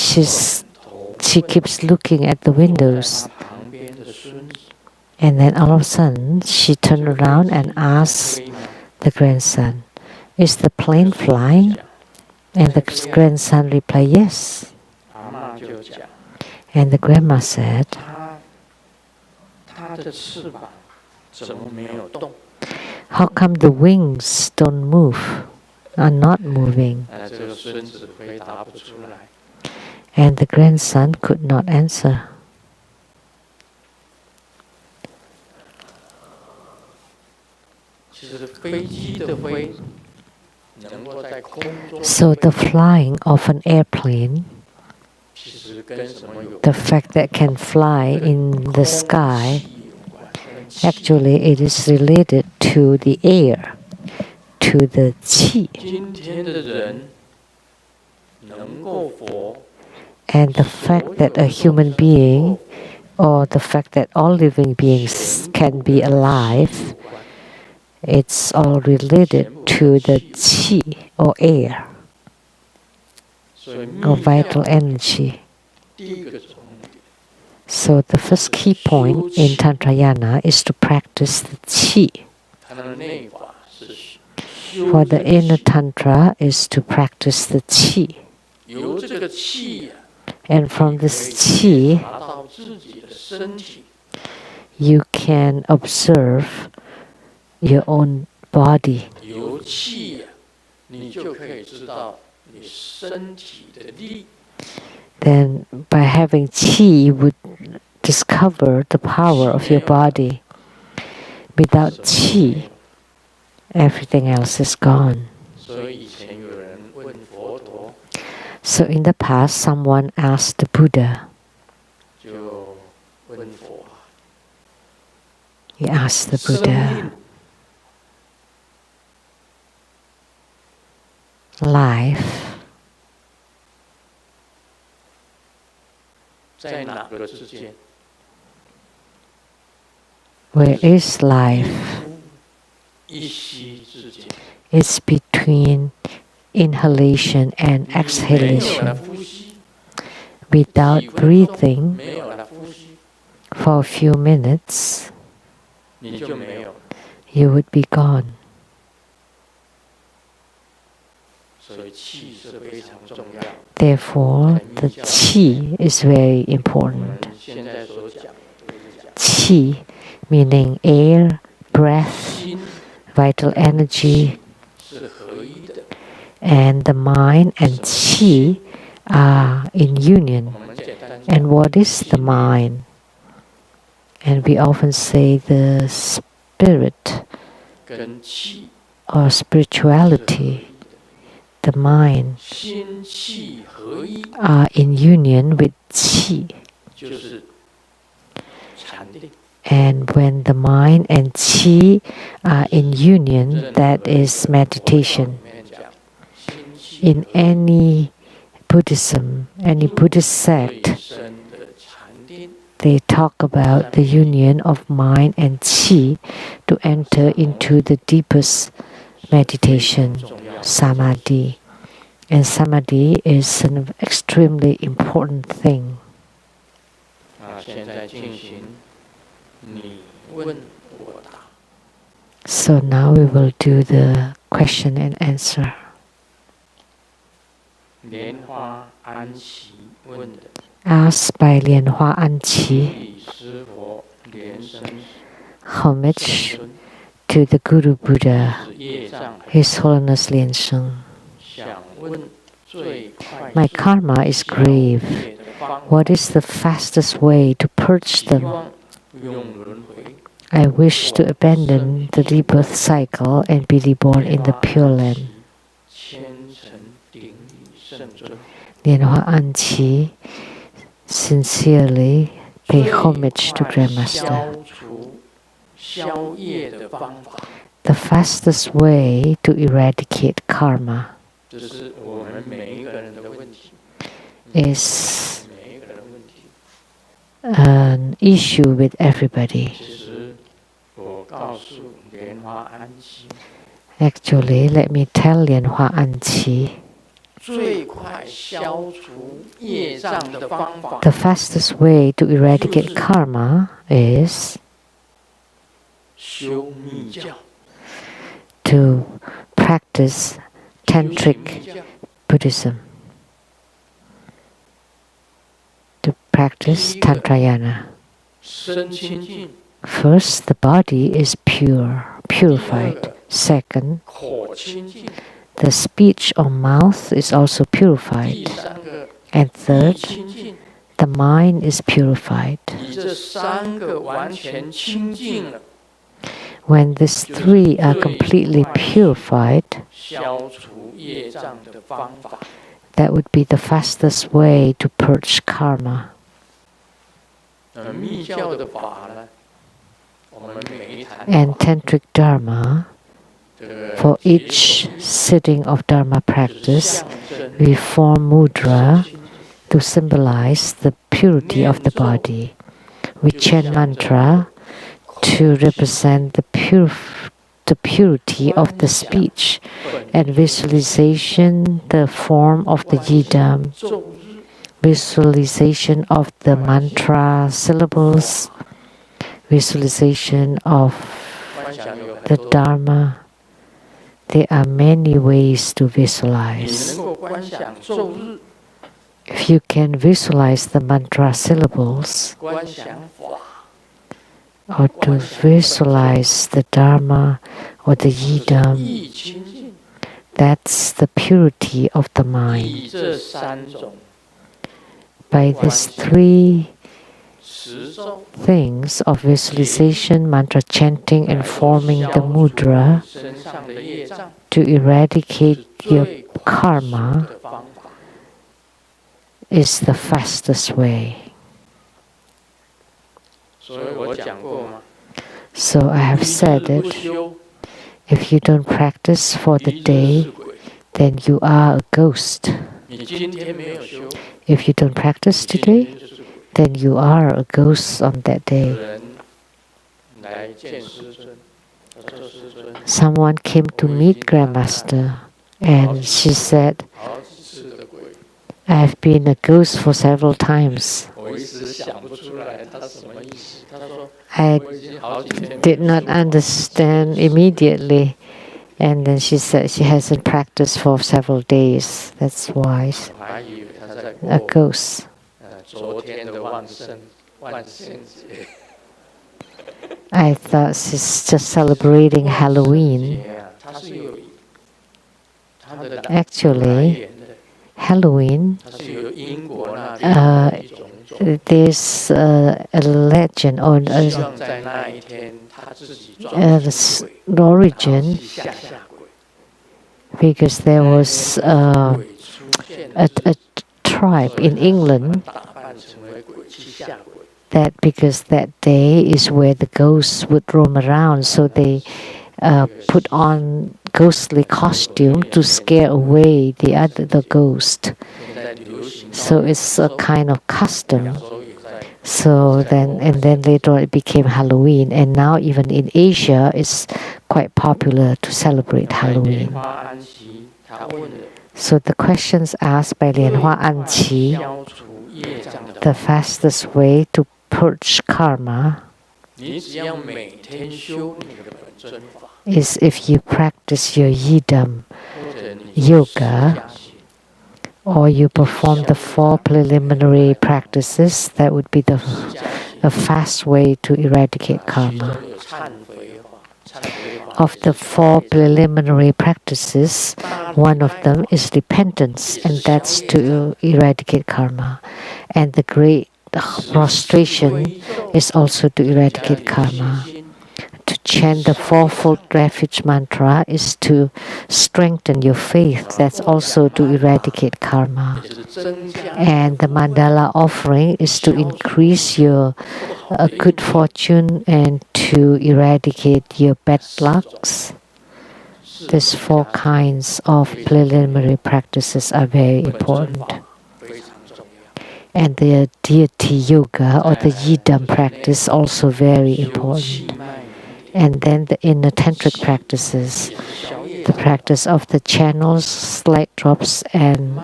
头 she keeps looking at the 坐在 windows. 她旁边的孙子 And then all of a sudden, she turned around and asked 飞吗？ the grandson, "Is the plane flying?" And the grandson replied, "Yes." 阿嬷就讲， And the grandma said, 她的翅膀怎么没有动？ "How come the wings don't move, are not moving?" 这个孙子回答不出来。 And the grandson could not answer. 其实飞机的飞能够在空中 So 飞 the flying of an airplane, 其实跟什么有 the fact that it can fly in the sky, 气有关，跟气 actually it is related to the air, to the qi. 今天的人能够活， And the fact that a human being, or the fact that all living beings can be alive, it's all related to the qi, or air, 所以 or 密 vital 教 energy. 第一个重点 So the first key point in Tantrayana is to practice the qi. 它的内法是 For 修 the 这个 inner 气， Tantra is to practice the qi. 由这个气呀， And from 可 this 以 qi, 达到自己的身体， you can observe your own body. 由气呀，你就可以知道你身体的力。 Then by having qi, you would discover the power of your body. Without qi, everything else is gone. 所以以前有人问佛陀， So in the past, someone asked the Buddha, 就问佛啊， he asked the 生 Buddha, 命 life, 在哪个之间？ where is life? 一息之间， It's between inhalation and 没有了 exhalation. 呼吸， Without 几分钟 breathing 没有了呼吸， for a few minutes, 你就没有。 you would be gone. 所以气是非常重要。 Therefore, the qi is very 我 important. 们现在所讲的都是讲 Qi, meaning air, breath, 心 vital energy, 是合一的。 and the mind and qi are in 我 union. 们简单讲 And what is the mind? And we often say the spirit 跟气 or 是合 spirituality, 一的， the mind, 心气合一 are in union with qi. 就是禅定。 And when the mind and qi are in union, that is meditation. 里面讲心气 In any Buddhism, any Buddhist 最 sect, 深的禅定， they talk about the union of mind and qi to enter into the deepest meditation, samadhi. And samadhi is an extremely important thing. 现在进行你问我答。 So now we will do the question and answer. 莲花安琪问的， Asked by Lianhua Anqi, 礼师佛莲生 homage 尊 to the Guru Buddha, 是业障， His Holiness Liansheng. 想问最快 My 速 karma is 消 grave. 灭的方法 What is the fastest way to purge 希 them? 望不用轮回， I wish to abandon the rebirth cycle and be reborn in the Pure Land. 虔诚顶礼圣尊， Lianhua Anqi sincerely pay homage to Grandmaster. The fastest way to eradicate karma is an issue with everybody. Actually, let me tell Lianhua Anqi, the fastest way to eradicate karma is to practice Tantric Buddhism, to practice Tantrayana. First, the body is purified. Second, the speech or mouth is also purified. And third, the mind is purified. When these three are completely purified, that would be the fastest way to purge karma. And Tantric Dharma, for each sitting of Dharma practice, we form mudra to symbolize the purity of the body. We chant mantra to represent the purity of the speech, and visualization the form of the yidam, visualization of the mantra syllables, visualization of the Dharma. There are many ways to visualize. If you can visualize the mantra syllables, or to visualize the Dharma or the yidam, that's the purity of the mind. By these three things of visualization, mantra chanting, and forming the mudra to eradicate your karma is the fastest way. So I have said it. If you don't practice for the day, then you are a ghost. If you don't practice today, then you are a ghost on that day. Someone came to meet Grandmaster and she said, I have been a ghost for several times. I did not understand immediately. And then she said she hasn't practiced for several days. That's why a ghost. I thought she's just celebrating Halloween. Actually, Halloween, there's a legend or an origin, because there was a tribe in England that because that day is where the ghosts would roam around, so they put on ghostly costume to scare away the ghost. So it's a kind of custom. So then later on it became Halloween, and now even in Asia it's quite popular to celebrate Halloween. So the questions asked by Lianhua Anqi, the fastest way to purge karma is if you practice your yidam yoga, or you perform the 4 preliminary practices. That would be a fast way to eradicate karma. Of the 4 preliminary practices, one of them is repentance, and that's to eradicate karma. And the great prostration is also to eradicate karma. To chant the fourfold refuge mantra is to strengthen your faith. That's also to eradicate karma. And the mandala offering is to increase your good fortune and to eradicate your bad lucks. These 4 kinds of preliminary practices are very important. And the deity yoga or the yidam practice also very important. And then in the tantric practices, the practice of the channels, slight drops, and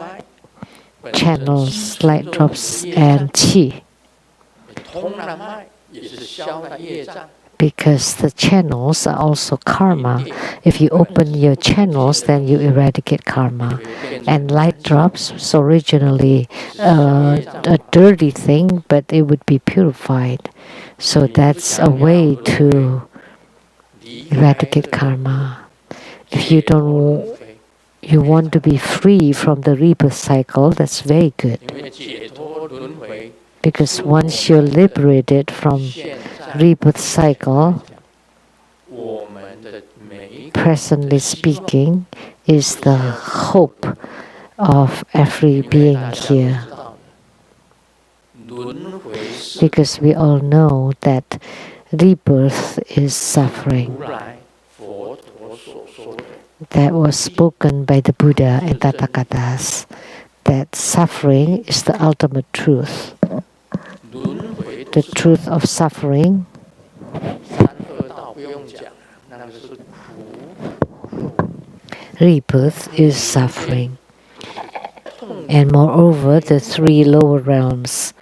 qi. Because the channels are also karma. If you open your channels, then you eradicate karma. And light drops was originally a dirty thing, but it would be purified. So that's a way to eradicate karma. If you want to be free from the rebirth cycle, that's very good. Because once you're liberated from rebirth cycle, presently speaking, is the hope of every being here. Because we all know that rebirth is suffering. That was spoken by the Buddha and Tathagatas, that suffering is the ultimate truth. The truth of suffering rebirth is suffering. And moreover, the 3 lower realms,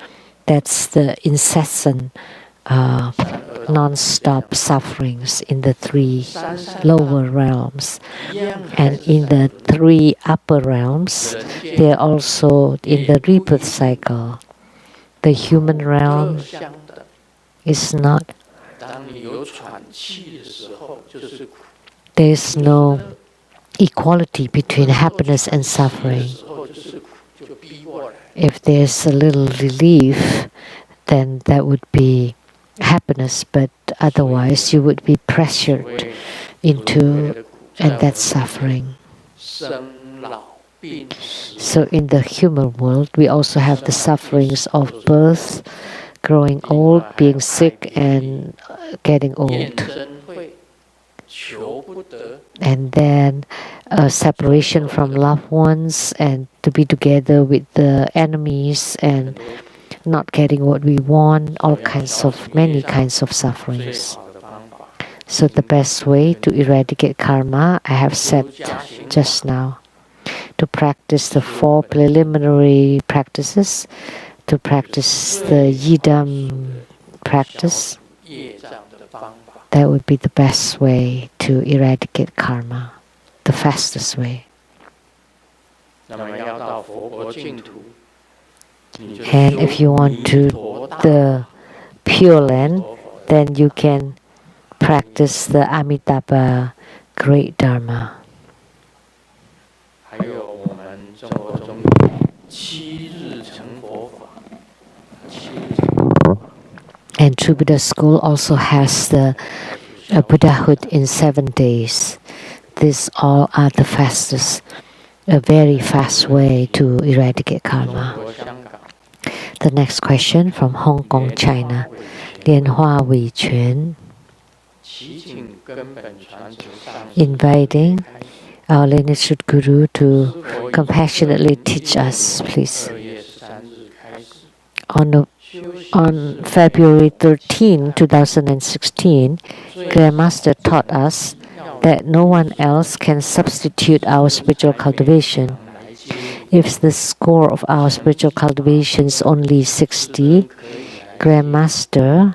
that's the incessant, non-stop sufferings in the 3 lower realms. And in the 3 upper realms, they're also in the rebirth cycle. The human realm is not, there's no equality between happiness and suffering. If there's a little relief, then that would be happiness, but otherwise you would be pressured into, and that's suffering. So in the human world, we also have the sufferings of birth, growing old, being sick, and getting old. And then separation from loved ones, and to be together with the enemies, and not getting what we want, many kinds of sufferings. So the best way to eradicate karma, I have said just now, to practice the 4 preliminary practices, to practice the yidam practice. That would be the best way to eradicate karma, the fastest way. And if you want to the Pure Land, then you can practice the Amitabha Great Dharma. And True Buddha School also has the Buddhahood in 7 days. These all are the fastest, a very fast way to eradicate karma. The next question from Hong Kong, China. Lianhua Wei Quan, inviting our lineage Guru to compassionately teach us, please. On February 13, 2016, Grandmaster taught us that no one else can substitute our spiritual cultivation. If the score of our spiritual cultivation is only 60, Grandmaster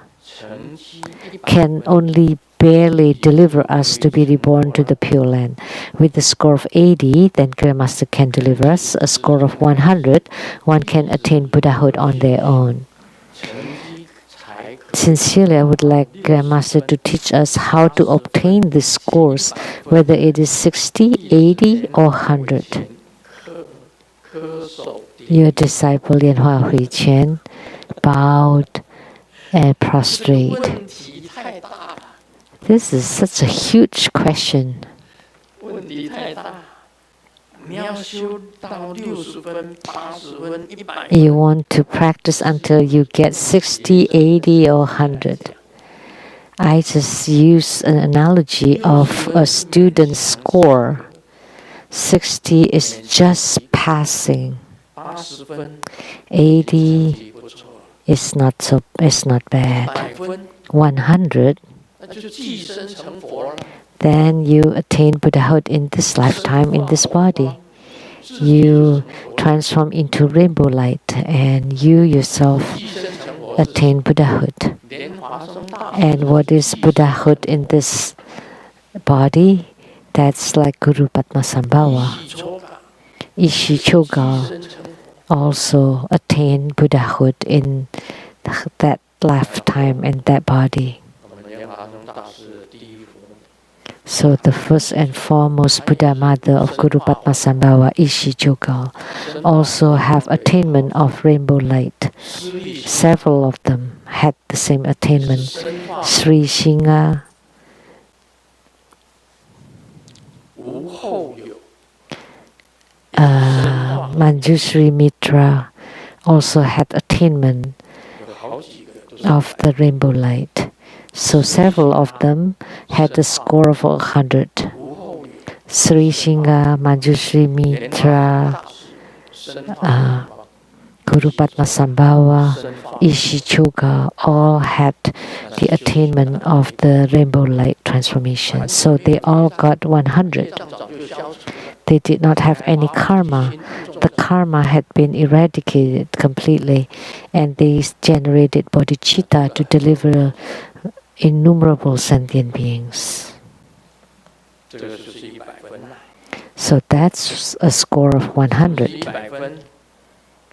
can only barely deliver us to be reborn to the Pure Land. With the score of 80, then Grandmaster can deliver us. A score of 100, one can attain Buddhahood on their own. Sincerely, I would like Grandmaster to teach us how to obtain these scores, whether it is 60, 80, or 100. Your disciple Lianhua Hui Qian bowed and prostrate. This is such a huge question. 问题太大。你要修到60分、80分、100 You want to practice until you get 60, 80, or 100. I just use an analogy of a student's score. 60 is just passing. 80分 80 is not bad. 100分 100, 那就寄生成佛了。 then you attain Buddhahood in this lifetime, in this body. You transform into rainbow light, and you yourself 寄生成佛 attain Buddhahood. 莲华生大 And what is Buddhahood in this body? That's like Guru Padmasambhava. 喜抽法 Ishichoga 寄生成 also attained Buddhahood in that lifetime and that body. 我们莲华生大师的第一佛母。 So the first and foremost Buddha mother of Guru Padmasambhava, Ishichoga, also have attainment of rainbow light. 施力 Several of them had the same attainment. 深化 Sri Shinga, 无后有， Manjushri Mitra also had attainment 有好几个都是 of the rainbow light. So several of them had a score of 100. 无后有。 Sri Shinga, Manjushri 莲华 Mitra, 大师深化 Guru Padmasambhava, 深化 Ishichoga all had the attainment of the rainbow light transformation. So they all got 100. 业障早就消除了。 They did not have any karma. The karma had been eradicated completely, and they generated bodhicitta to deliver innumerable sentient beings. 这个就是100分啦。 So that's a score of 100. 100分，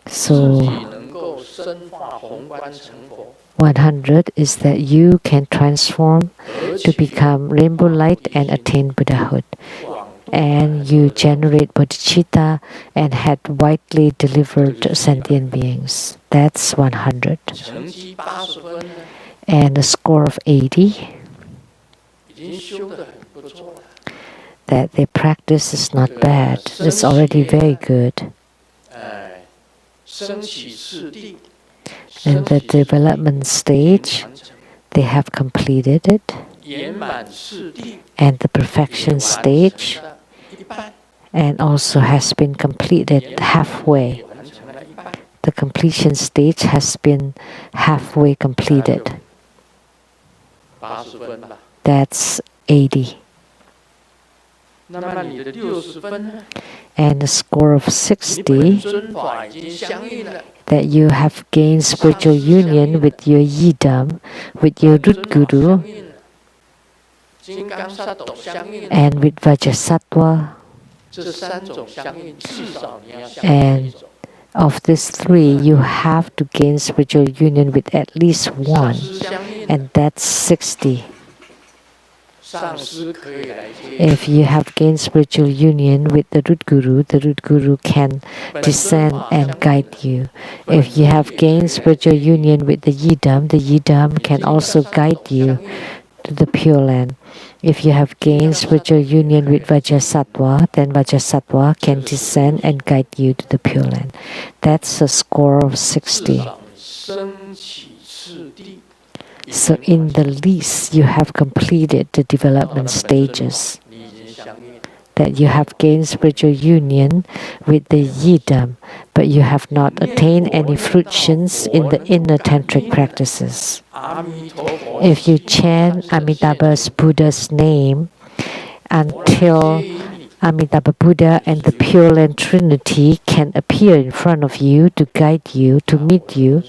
自 So 己能够深化宏观成佛， 100 is that you can transform 而 to 且 become rainbow light and attain Buddhahood. 广 And you generate bodhicitta and had widely delivered sentient beings. That's 100. 成绩80分呢， And a score of 80, 已经修得很不错了。 that their practice is not bad. It's already very good. 升起次第， In the development stage, 完成 they have completed it. 圆满次第， And the perfection stage, 一半， and also has been completed halfway. 完成了一半， The completion stage has been halfway completed. 80分吧。 That's 80. 那么你的60分呢？ And a score of 你本 60, 尊法已经相应了， that you have gained spiritual union with your yidam, with your root 尊法 guru, 相应了，金刚萨埵相应了， and with Vajrasattva. 这3种相应，至少你要相 And 应一种。 Of these three, you have to gain spiritual union with at least 上 one, 师相应， and that's 60. 上师可以来接。 If you have gained spiritual union with the root guru can 本尊 descend 法 and 相 guide 应， you. If you have gained spiritual union with the yidam can also guide you to the Pure Land. If you have gained spiritual union with Vajrasattva, then Vajrasattva can descend and guide you to the Pure Land. That's a score of 至 60. 少升起次第。 So in the least, you have completed the development stages. 你已经相应， That you have gained spiritual union with the yidam, but you have not attained any fruitions in the inner tantric practices. 阿弥陀佛。 If you chant Amitabha's Buddha's name until Amitabha Buddha and the Pure Land Trinity can appear in front of you to guide you, to meet you,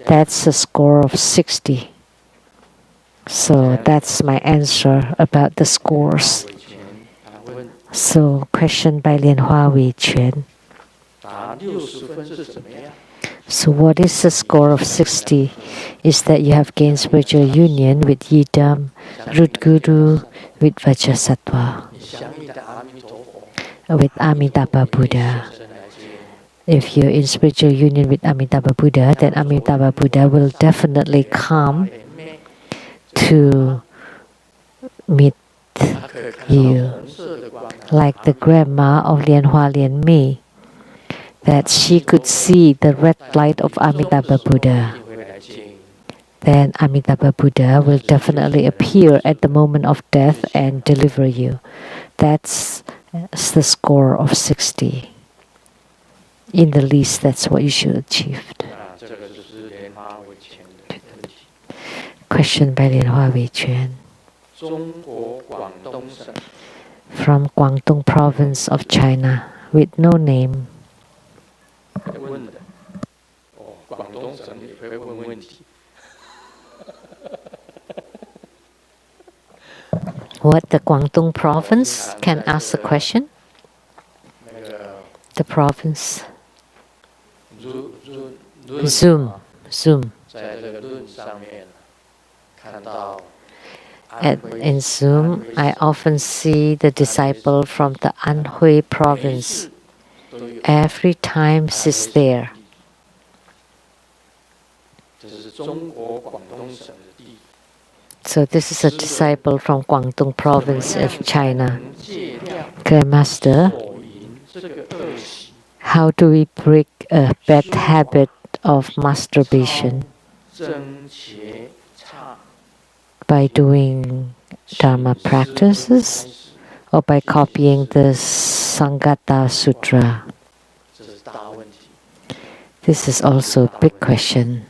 that's a score of 60. So that's my answer about the scores. 伟全他问 So question by Lian Hua Wei Quan. 答60分是怎么样？ So what is the score of 60? Is that you have gained spiritual union with Yidam, Root Guru, with Vajrasattva, 你相应的阿弥陀佛， with Amitabha Buddha. 现身来接你。 If you're in spiritual union with Amitabha Buddha, then Amitabha Buddha will definitely come to meet 他可以看到 you, 红色的光， like the grandma of Lianhua Lianmei, that she could see the red light of Amitabha 一 Buddha. 定会来接应。 Then Amitabha Buddha will definitely appear at the moment of death and deliver you. That's the score of 60. In the least, that's what you should achieve. 这个就是莲花为前的问题。 Question by Lianhua Weiquan 中国广东省 from Guangdong province of China with no name. 问的，广东省也会问问题。What, the Guangdong province can ask a question? 那个 The province. Zoom Zoom. 在这个论上面看到。 In Zoom, I often see the disciple from the Anhui province. Every time she's there. 这是中国广东省的地。 So this is a disciple from Guangdong province of China. Grandmaster, how do we break a bad habit of masturbation? By doing Dharma practices or by copying the Sangata Sutra? This is also a big question.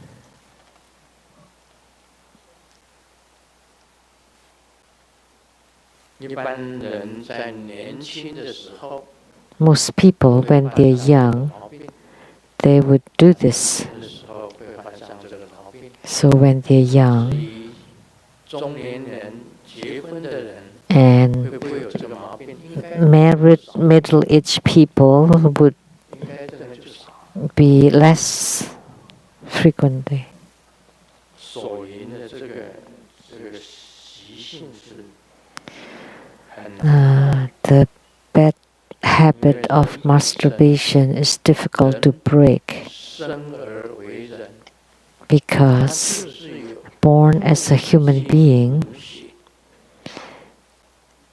Most people, when they're young, they would do this. So when they're young, and married middle-aged people would be less frequently. The bad habit of masturbation is difficult to break because born as a human being,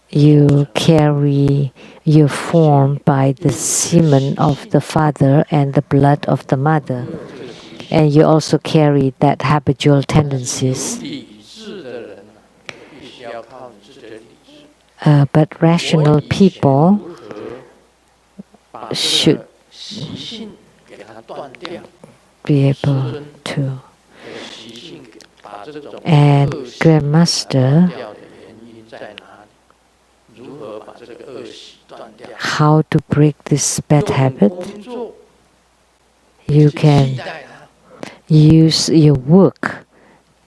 you carry your form by the semen of the father and the blood of the mother, and you also carry that habitual tendencies. But rational people should be able to. And Grandmaster, how to break this bad habit? You can use your work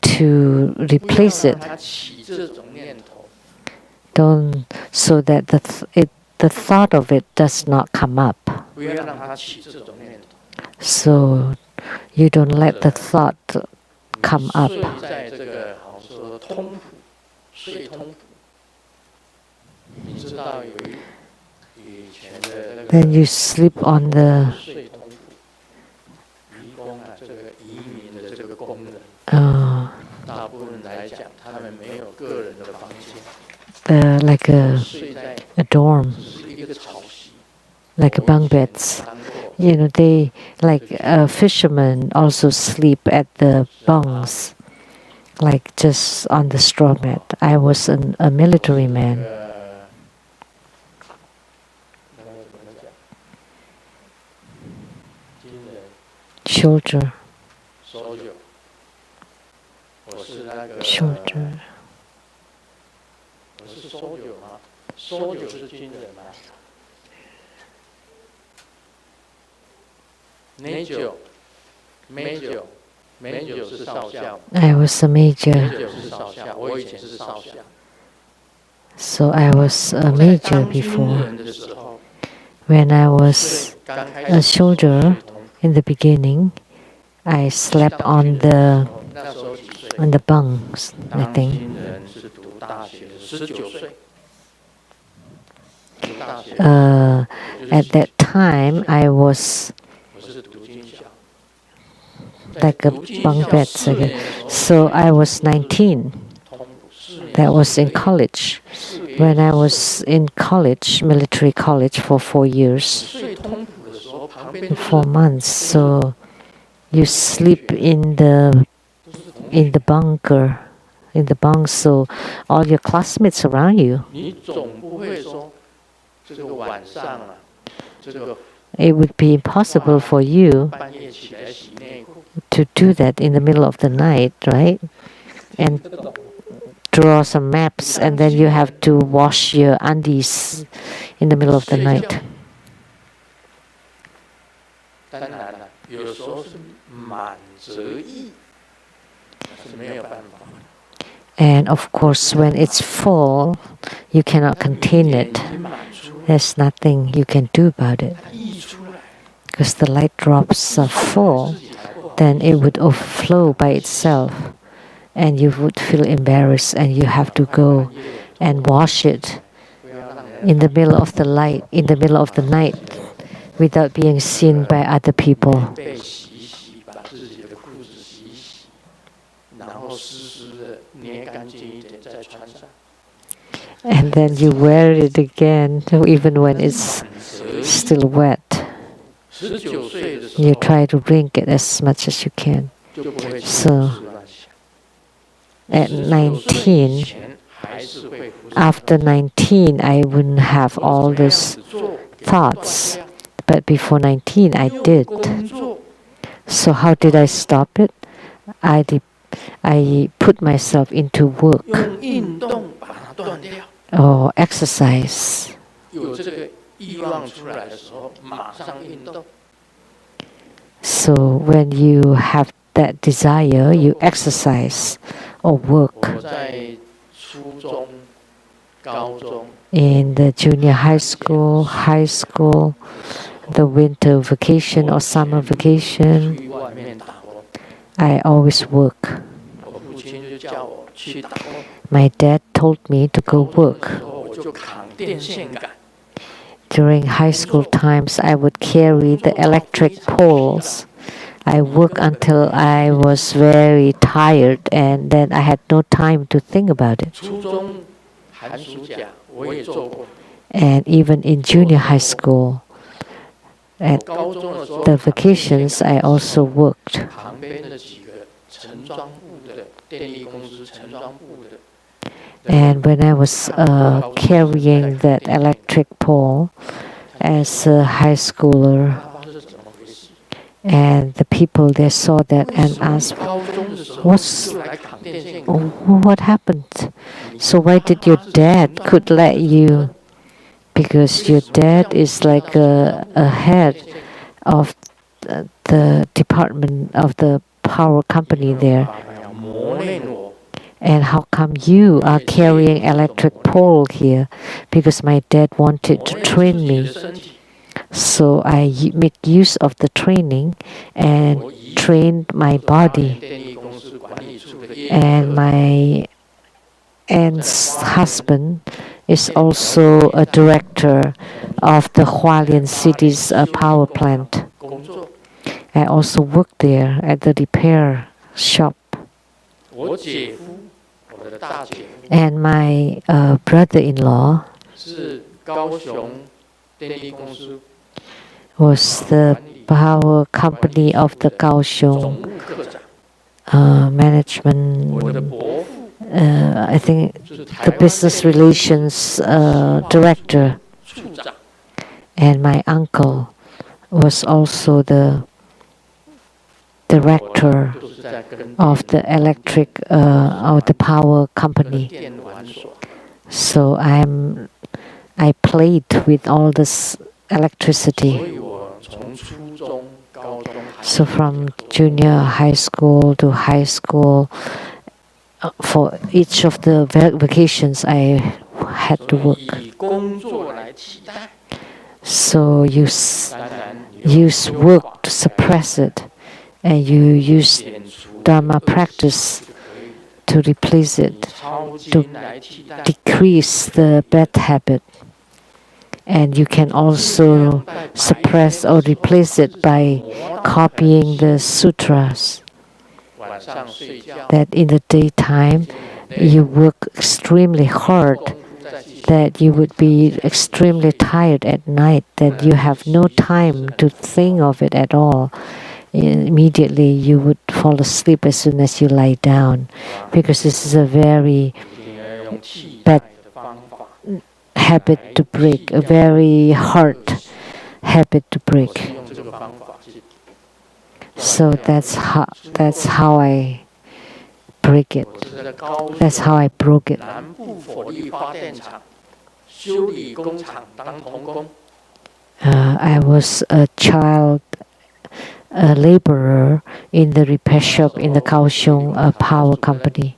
to replace it. Don't, so that the thought of it does not come up. So you don't let the thought come up. Then you sleep on the like a dorm, like bunk beds. You know, they like fishermen also sleep at the bunks, like just on the straw mat. I was a military man. Soldier. Soldier. 搜酒是军人吗 ？Major 是少校。I was a major. Major 是少校，我以前是少校。So I was a major before. When I was a soldier in the beginning, I slept on the bunks, I think. At that time, I was like a bunk bed again. So I was 19. That was in college. When I was in college, military college for 4 years, 4 months. So you sleep in the bunker, in the bunk. So all your classmates around you. It would be impossible for you to do that in the middle of the night, right? And draw some maps, and then you have to wash your undies in the middle of the night. And of course, when it's full, you cannot contain it. There's nothing you can do about it. Because the light drops are full, then it would overflow by itself. And you would feel embarrassed, and you have to go and wash it in the middle of the night, without being seen by other people. And then you wear it again, even when it's still wet. You try to wring it as much as you can. So at 19, after 19, I wouldn't have all those thoughts. But before 19, I did. So how did I stop it? I put myself into work or exercise. So when you have that desire, you exercise or work. In the junior high school, the winter vacation or summer vacation, I always work. My dad told me to go work. During high school times, I would carry the electric poles. I worked until I was very tired, and then I had no time to think about it. And even in junior high school, at the vacations, I also worked. And when I was carrying that electric pole as a high schooler, and the people there saw that and asked, what happened? So why did your dad could let you? Because your dad is like a head of the department of the power company there. And how come you are carrying electric pole here? Because my dad wanted to train me. So I make use of the training and trained my body. And my aunt's husband is also a director of the Hualien City's power plant. I also work there at the repair shop. And my brother-in-law was the power company of the Kaohsiung management. I think the business relations director. And my uncle was also the director of the electric or the power company. So I played with all this electricity. So from junior high school to high school, for each of the vacations I had to work. So you use work to suppress it, and you use Dharma practice to replace it, to decrease the bad habit. And you can also suppress or replace it by copying the sutras. That in the daytime, you work extremely hard, that you would be extremely tired at night, that you have no time to think of it at all. Immediately you would fall asleep as soon as you lie down, because this is a very bad habit to break, a very hard habit to break. So that's how I break it. That's how I broke it. I was a child laborer in the repair shop in the Kaohsiung power company.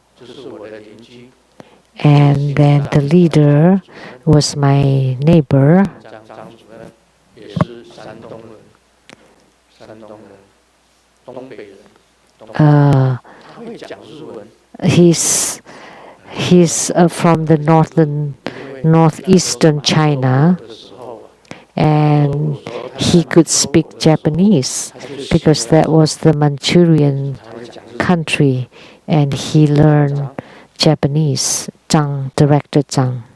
And then the leader was my neighbor. He's from the northeastern China, and he could speak Japanese because that was the Manchurian country, and he learned Japanese. Director Zhang.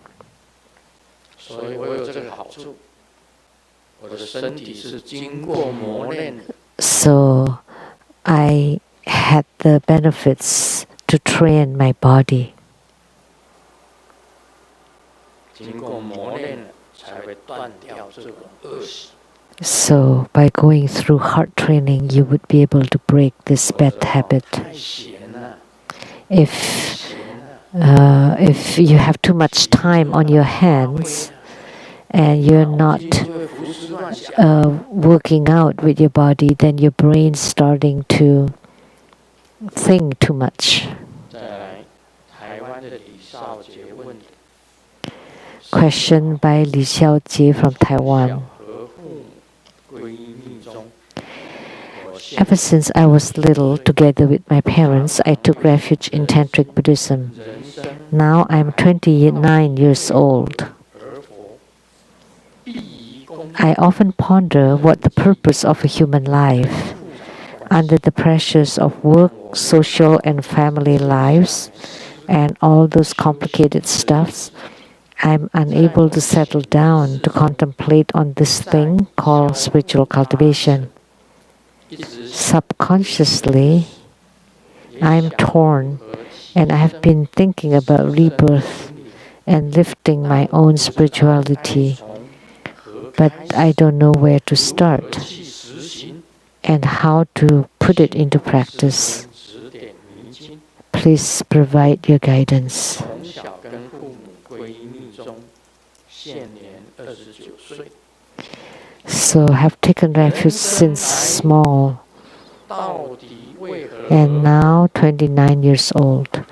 So I had the benefits to train my body. So by going through hard training, you would be able to break this bad habit. If you have too much time on your hands and you're not working out with your body, then your brain's starting to think too much. Question by Li Xiaojie from Taiwan. Ever since I was little, together with my parents, I took refuge in Tantric Buddhism. Now I'm 29 years old. I often ponder what the purpose of a human life. Under the pressures of work, social and family lives, and all those complicated stuffs, I'm unable to settle down to contemplate on this thing called spiritual cultivation. Subconsciously, I'm torn, and I have been thinking about rebirth and lifting my own spirituality, but I don't know where to start and how to put it into practice. Please provide your guidance. So have taken refuge since small, and now 29 years old.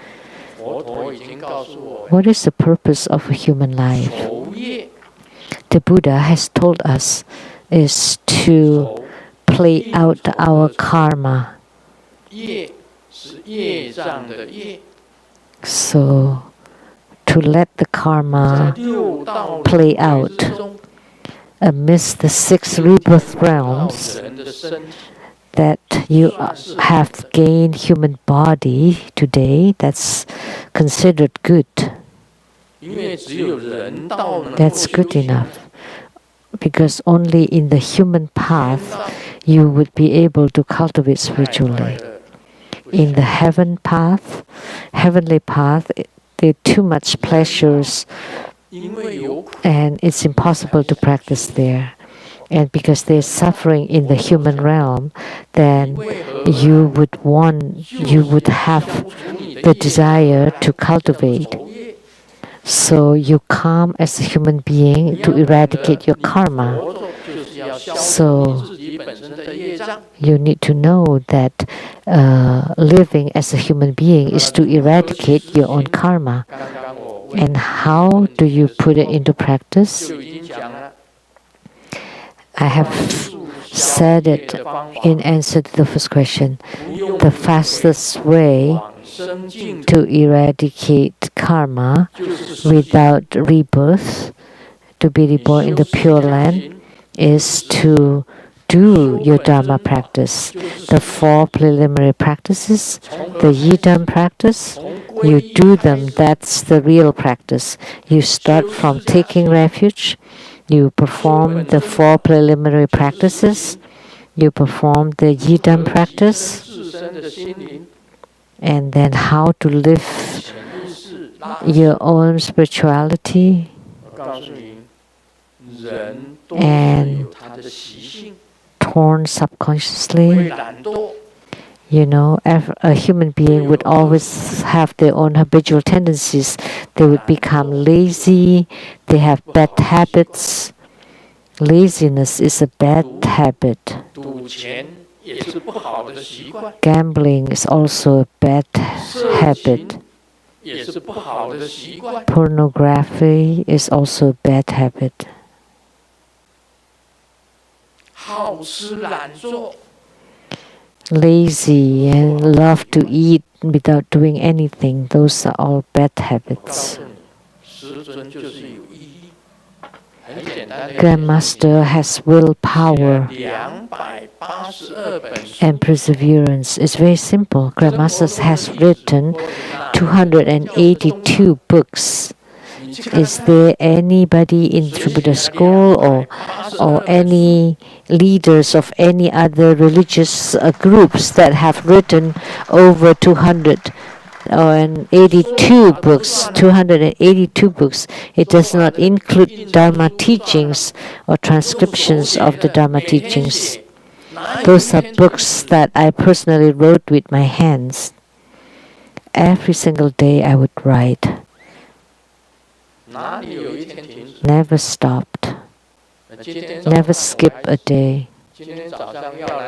What is the purpose of a human life? The Buddha has told us is to play out our karma. So to let the karma play out amidst the 6 rebirth realms, that you have gained human body today, that's considered good. That's good enough. Because only in the human path you would be able to cultivate spiritually. In the heavenly path, there are too much pleasures, and it's impossible to practice there. And because there's suffering in the human realm, then you would have the desire to cultivate. So you come as a human being to eradicate your karma. So you need to know that living as a human being is to eradicate your own karma. And how do you put it into practice? I have said it in answer to the first question. The fastest way to eradicate karma without rebirth, to be reborn in the Pure Land, is to do your Dharma practice. The 4 preliminary practices, the Yidam practice, you do them. That's the real practice. You start from taking refuge. You perform the 4 preliminary practices. You perform the Yidam practice. And then how to live your own spirituality. And torn subconsciously. You know, a human being would always have their own habitual tendencies. They would become lazy. They have bad habits. Laziness is a bad habit. Gambling is also a bad habit. Pornography is also a bad habit. Lazy and love to eat without doing anything, those are all bad habits. Grandmaster has willpower and perseverance. It's very simple. Grandmaster has written 282 books. Is there anybody in Buddha school or any leaders of any other religious groups that have written over 282 books? 282 books. It does not include Dharma teachings or transcriptions of the Dharma teachings. Those are books that I personally wrote with my hands. Every single day I would write. Never stopped. Never skipped a day.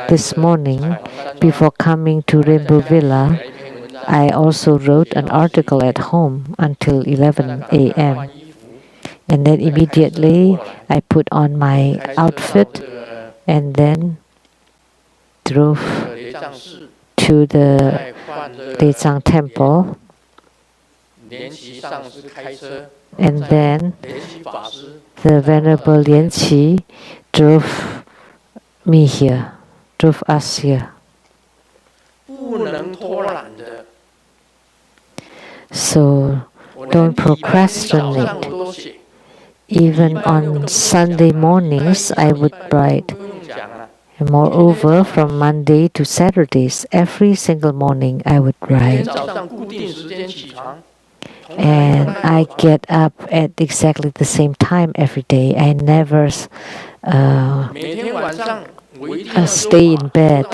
This morning, before coming to Rainbow Villa, I also wrote an article at home until 11 a.m. And then immediately I put on my outfit and then drove to the Dezang temple. And then the Venerable Lian Qi drove me here, drove us here. So don't procrastinate. Even on Sunday mornings, I would write. And moreover, from Monday to Saturdays, every single morning I would write. And I get up at exactly the same time every day. I never stay in bed.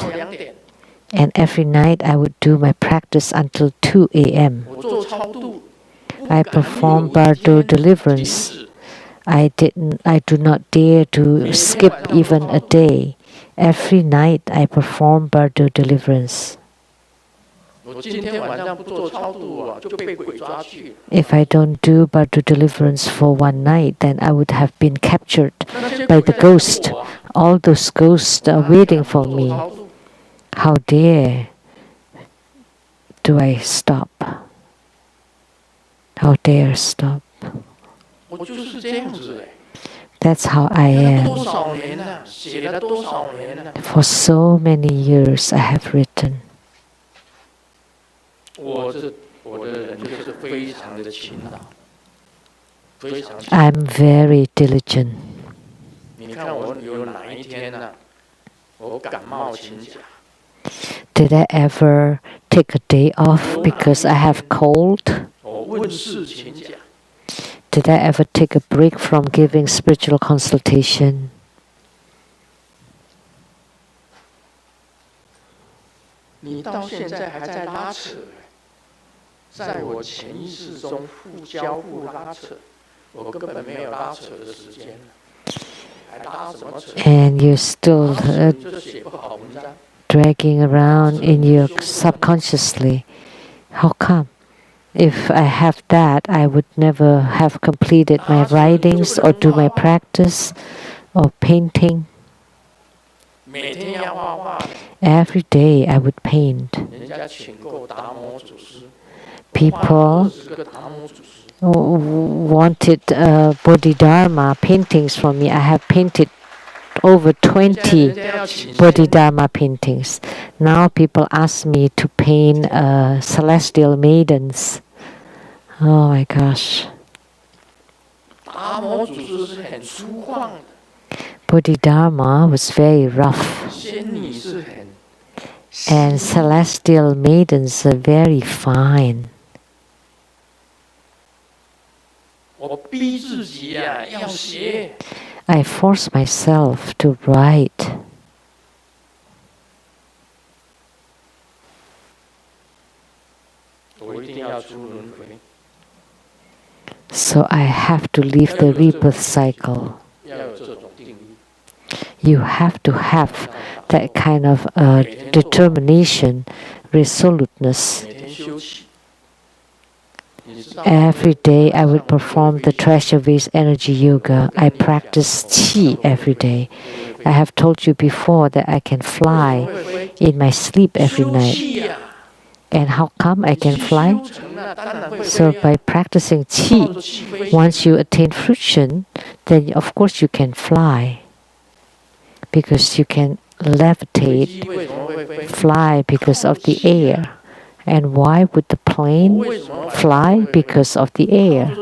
And every night I would do my practice until 2 a.m. I perform Bardo deliverance. I do not dare to skip even a day. Every night I perform Bardo deliverance. If I don't do Bardo deliverance for one night, then I would have been captured by the ghost. All those ghosts are waiting for me. How dare do I stop? How dare stop? That's how I am. For so many years I have written. I'm very diligent. Did I ever take a day off because I have cold? Did I ever take a break from giving spiritual consultation? And you're still dragging around in your subconsciously. How come? If I have that, I would never have completed my writings or do my practice or painting. Every day I would paint. People wanted Bodhidharma paintings from me. I have painted over 20 Bodhidharma paintings. Now people ask me to paint celestial maidens. Oh my gosh. Bodhidharma was very rough. And celestial maidens are very fine. I force myself to write. So I have to leave the rebirth cycle. You have to have that kind of determination, resoluteness. Every day I would perform the treasure vase energy yoga. I practice qi every day. I have told you before that I can fly in my sleep every night. And how come I can fly? So by practicing qi, once you attain fruition, then of course you can fly. Because you can levitate, fly because of the air. And why would the plane fly? Because of the air.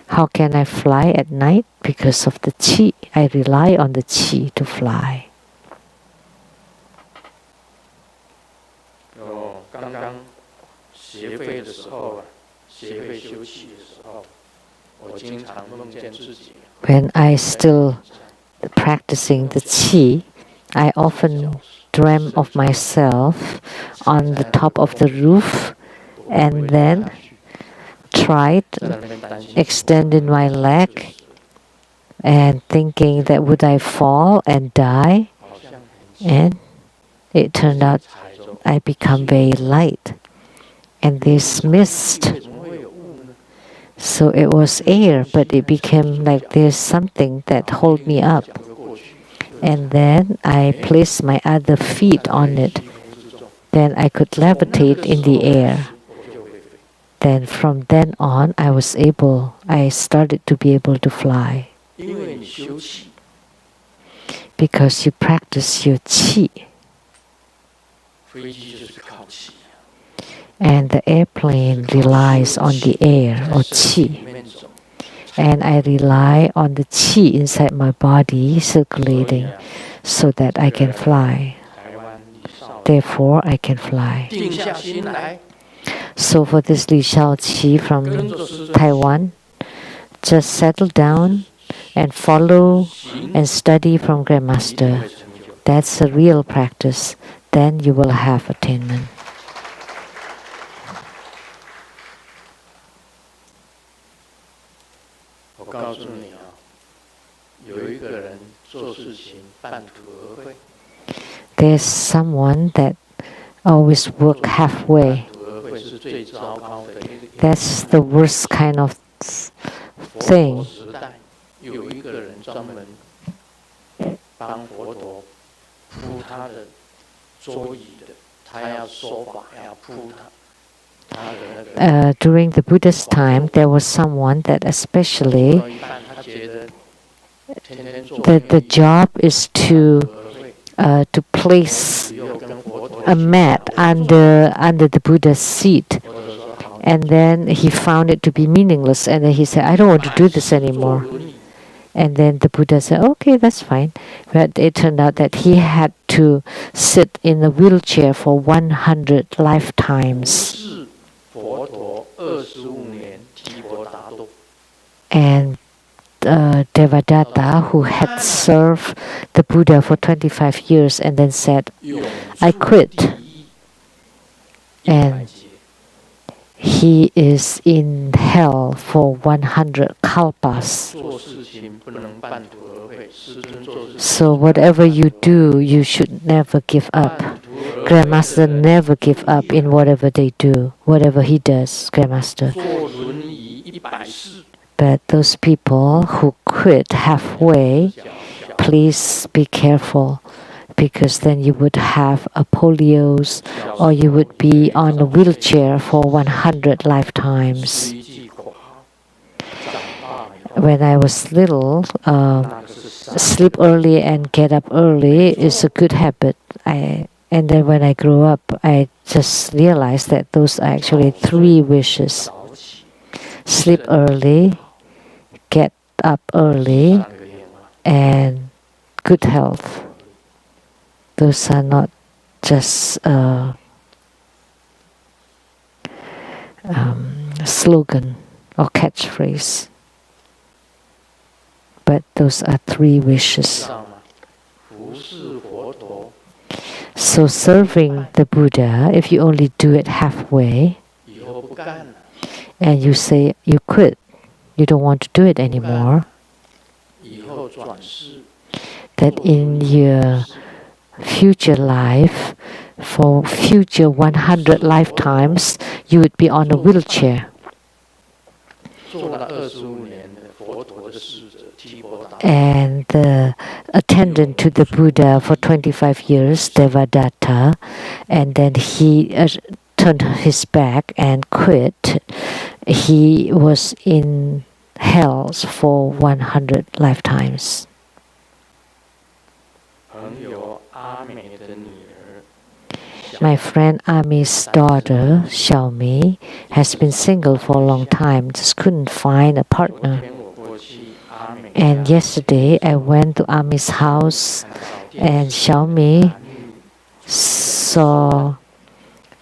How can I fly at night? Because of the qi. I rely on the qi to fly. When I still practicing the qi, I often dream of myself on the top of the roof and then tried extending my leg and thinking that would I fall and die, and it turned out I become very light and this mist. So it was air, but it became like there's something that hold me up. And then I placed my other feet on it. Then I could levitate in the air. Then from then on, I started to be able to fly. Because you practice your qi. And the airplane relies on the air or qi. And I rely on the qi inside my body circulating so that I can fly. Therefore, I can fly. So for this Li Shao Qi from Taiwan, just settle down and follow and study from Grandmaster. That's a real practice. Then you will have attainment. There's someone that always work halfway. That's the worst kind of thing. During the Buddha's time, there was someone that especially the job is to place a mat under the Buddha's seat, and then he found it to be meaningless, and then he said, "I don't want to do this anymore." And then the Buddha said, "Okay, that's fine." But it turned out that he had to sit in a wheelchair for 100 lifetimes. And Devadatta, who had served the Buddha for 25 years and then said, "I quit." And he is in hell for 100 kalpas. So whatever you do, you should never give up. Grandmaster never give up in whatever they do, whatever he does, Grandmaster. But those people who quit halfway, please be careful, because then you would have a polios or you would be on a wheelchair. 100 lifetimes. when I was little, sleep early and get up early is a good habit. And then when I grew up, I just realized that those are actually 3 wishes: sleep early, get up early, and good health. Those are not just slogan or catchphrase, but those are 3 wishes. So serving the Buddha, if you only do it halfway, and you say you quit, you don't want to do it anymore, that in your future life, for future 100 lifetimes, you would be on a wheelchair. And the attendant to the Buddha for 25 years, Devadatta, and then he turned his back and quit. He was in hell for 100 lifetimes. My friend Ami's daughter, Xiaomi, has been single for a long time, just couldn't find a partner. And yesterday I went to Ami's house and Xiaomi saw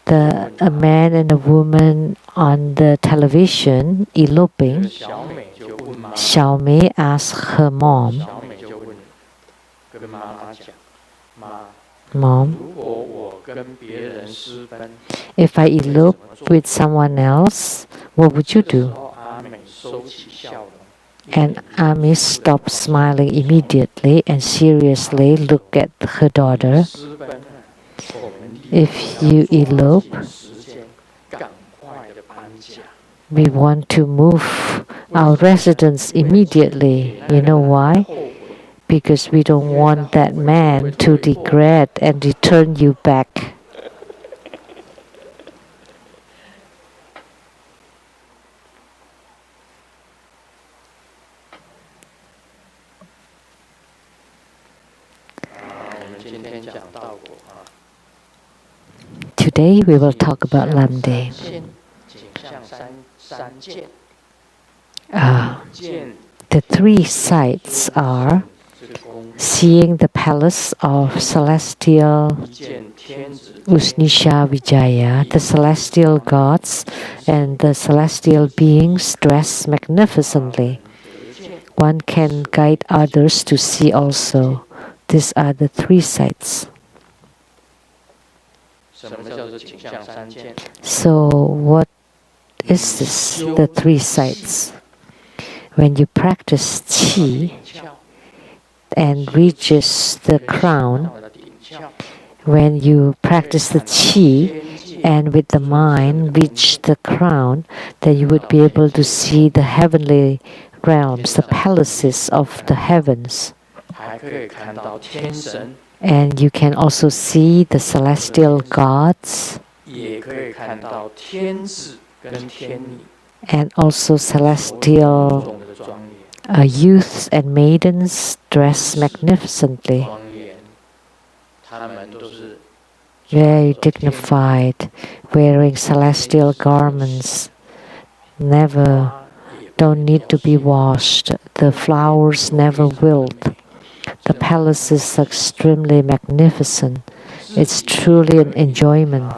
a man and a woman on the television eloping. Xiaomi asked her mom, "Mom, if I elope with someone else, what would you do?" And Ami stopped smiling immediately and seriously looked at her daughter. "If you elope, we want to move our residence immediately. You know why? Because we don't want that man to regret and return you back." Today we will talk about Lamdre. The 3 sights are seeing the palace of celestial Usnisha Vijaya, the celestial gods and the celestial beings dressed magnificently. One can guide others to see also. These are the 3 sights. So what is this, the 3 sights? When you practice qi and reaches the crown, when you practice the qi and with the mind reach the crown, then you would be able to see the heavenly realms, the palaces of the heavens. And you can also see the celestial gods and also celestial youths and maidens dressed magnificently, very dignified, wearing celestial garments, don't need to be washed. The flowers never wilt. The palace is extremely magnificent. It's truly an enjoyment.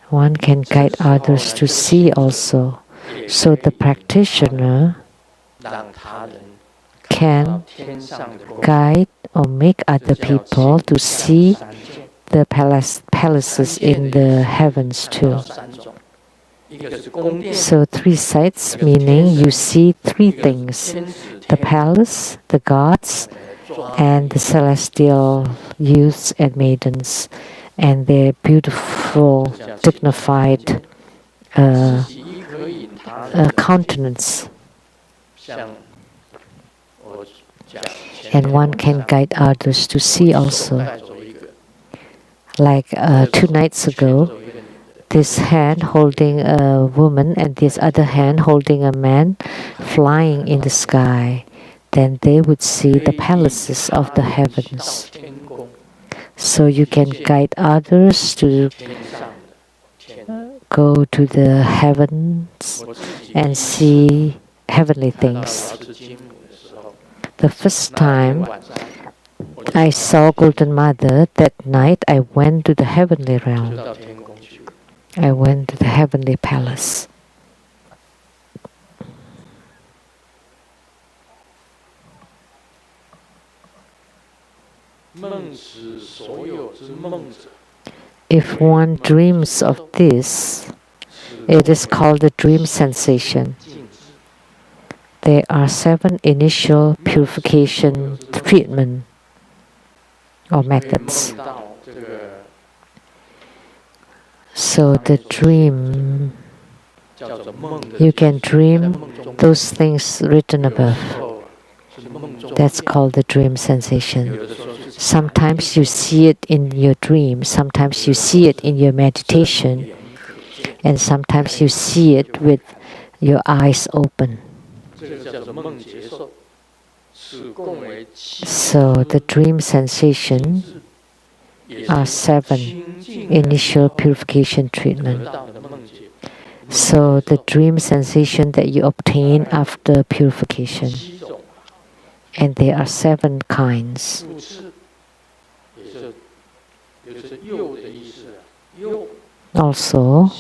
One can guide others to see also. So the practitioner can guide or make other people to see the palaces in the heavens too. So 3 sights, meaning you see 3 things: the palace, the gods, and the celestial youths and maidens, and their beautiful, dignified countenance. And one can guide others to see also. Like 2 nights ago, this hand holding a woman and this other hand holding a man flying in the sky, then they would see the palaces of the heavens. So you can guide others to go to the heavens and see heavenly things. The first time I saw Golden Mother, that night I went to the heavenly realm. I went to the heavenly palace. If one dreams of this, it is called the dream sensation. There are 7 initial purification treatment or methods. So the dream, you can dream those things written above. That's called the dream sensation. Sometimes you see it in your dream, sometimes you see it in your meditation, and sometimes you see it with your eyes open. So the dream sensation are 7 initial purification treatment. So the dream sensation that you obtain after purification. And there are 7 kinds. Also,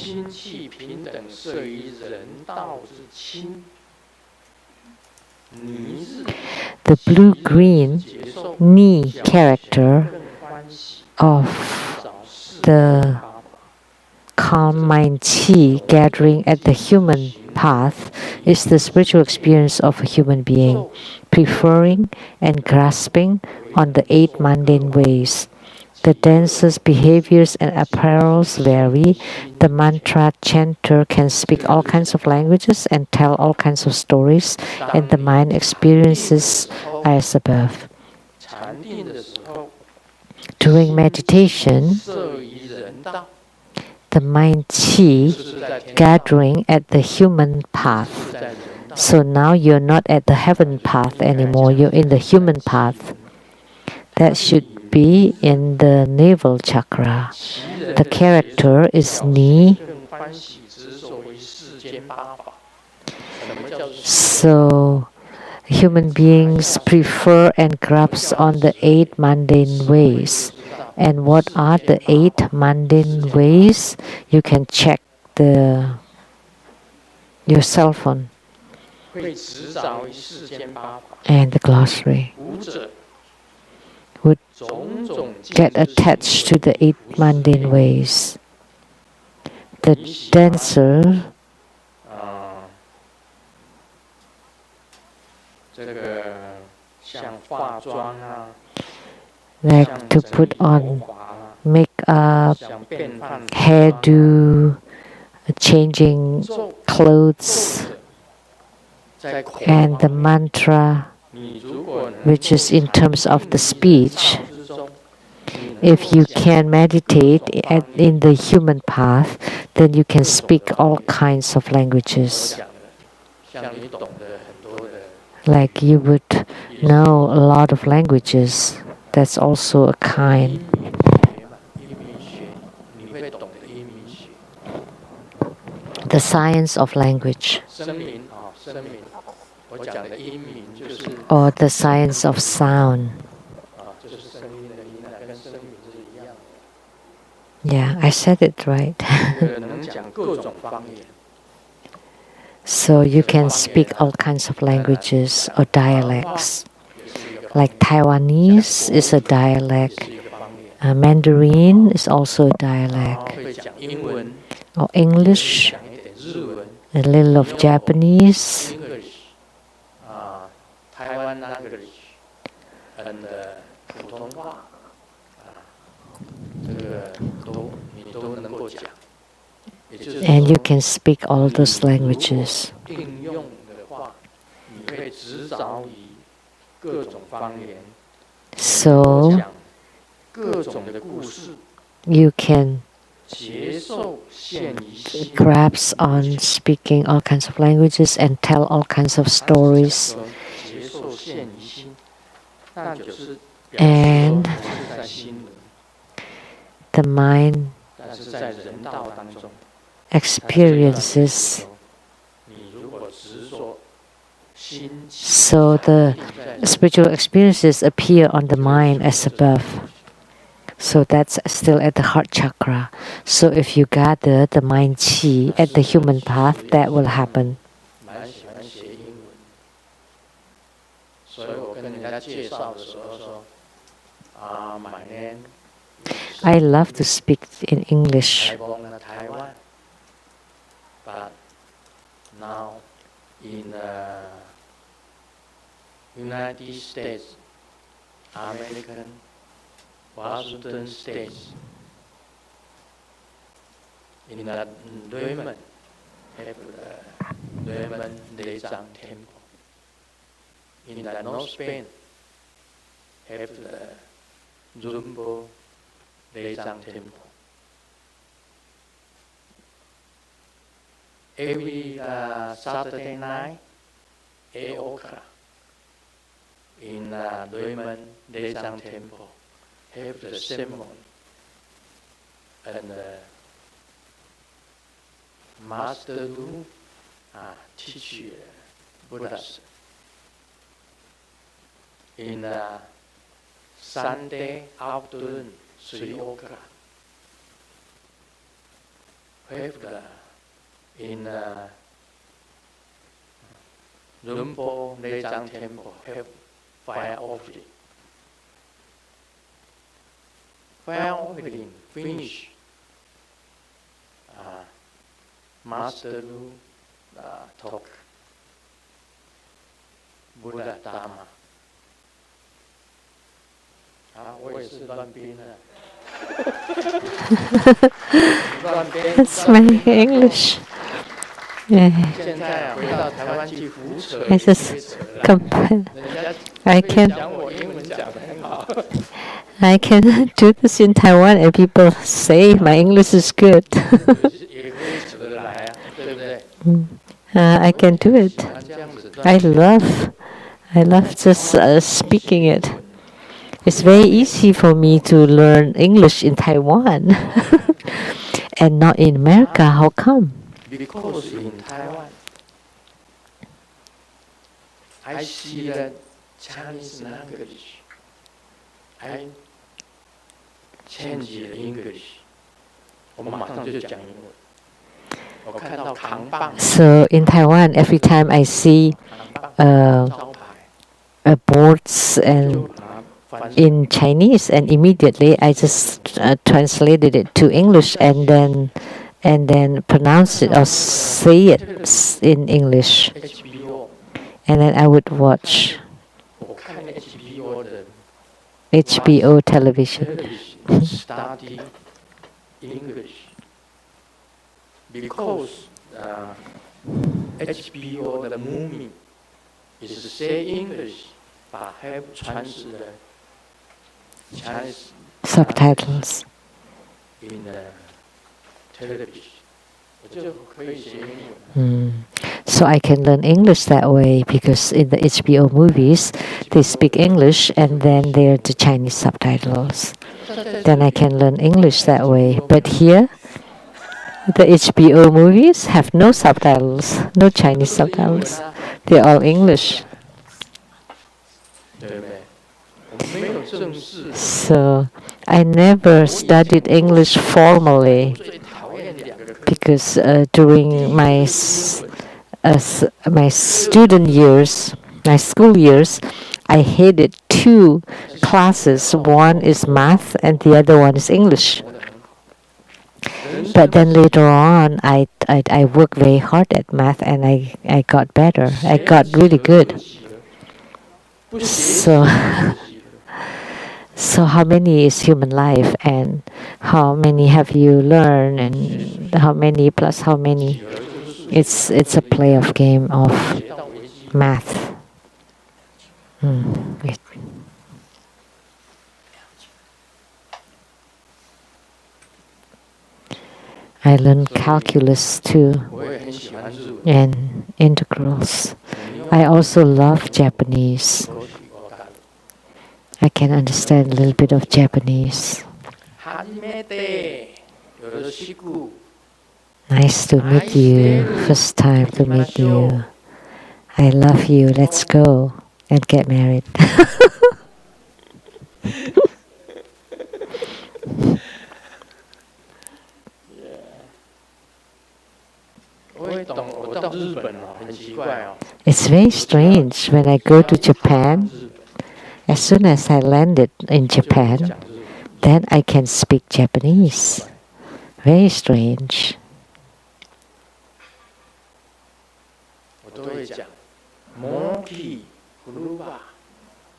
the blue-green Ni character of the calm mind Qi gathering at the human path is the spiritual experience of a human being, preferring and grasping on the 8 mundane ways. The dancer's behaviors and apparels vary. The mantra chanter can speak all kinds of languages and tell all kinds of stories, and the mind experiences as above. During meditation, the mind Qi gathering at the human path. So now you're not at the heaven path anymore, you're in the human path. That should be in the navel chakra. The character is Ni. So human beings prefer and grasp on the 8 mundane ways. And what are the 8 mundane ways? You can check your cell phone and the glossary. Would get attached to the 8 mundane ways. The dancer like to put on makeup, hairdo, changing clothes, and the mantra, which is in terms of the speech. If you can meditate in the human path, then you can speak all kinds of languages. Like you would know a lot of languages. That's also a kind. The science of language. Or the science of sound. Yeah, I said it right. So you can speak all kinds of languages or dialects. Like Taiwanese is a dialect. Mandarin is also a dialect. Or English, a little of Japanese. And you can speak all those languages. So you can 接受现于 He 心， grabs on speaking all kinds of languages and tell all kinds of 他只 stories. 讲说接受现于心，那就是表示说 And 不是在心轮， the mind 但是在人道当中， experiences. 你如果执着心气 So the spiritual experiences appear on the mind as above. So that's still at the heart chakra. So if you gather the mind chi at the human path, that will happen. 蛮喜欢写英文，所以我跟人家介绍的时候说，my name I love to speak in English. I born in Taiwan, but now in United States, American, Washington States, in the Raymond, have the Raymond Lezang Temple. In the North Spain, have the Rumbo Lezang Temple. Every Saturday night, 8 o'clock, in Raymond Lezang Temple, have the ceremony. And Master Lu teach Buddhas. In Sunday afternoon, 3 o'clock, have in Rumbo Lezang Temple, have fire offering. Fire offering finish. Master Lu talk Buddha Dharma. 我也是乱编的。乱编。That's my English. Yeah. 现在回到台湾去胡扯， I just compare. 人家 I can 讲我英文讲得很好。 I can do this in Taiwan, and people say my English is good. 也可以扯得来啊，对不对？ I can do it. 喜欢这样子 I love just speaking it. It's very easy for me to learn English in Taiwan and not in America. How come? Because in Taiwan, I see that Chinese language. I change the English. 我马上就讲英文。我看到扛棒， So in Taiwan, every time I see 招牌， boards 就 and 把它翻 in Chinese, and immediately I just translated it to English and then pronounce it or say it in English, HBO。 and then I would watch 我看 HBO 的 HBO television. television study English because HBO 的 movie is say English but have translate Chinese Subtitles. in the television， 我就可以学英文。 So I can learn English that way because in the HBO movies they speak English and then there are the Chinese subtitles. Then I can learn English that way. But here, the HBO movies have no subtitles, no Chinese subtitles. They're all English. 对不对？我们没有正式。 So I never studied English formally 最讨厌两个科 because during my student years, my school years, I hated two classes. One is math and the other one is English. 活得很好。 But then later on, I worked very hard at math and I got better. I got really good. So, so how many is human life and how many have you learned and how many plus how many? It's a play of game of math. Wait. I learned calculus too 我也很喜欢日文。 and integrals. I also love Japanese. 少しわかる。 I can understand a little bit of Japanese. はじめて。よろしく。 Nice to meet you. First time to meet you. I love you. Let's go and get married. 我到日本哦，很奇怪哦。 It's very strange when I go to Japan. As soon as I landed in Japan, then I can speak Japanese. Very strange. 我都会讲。Moki Huruba。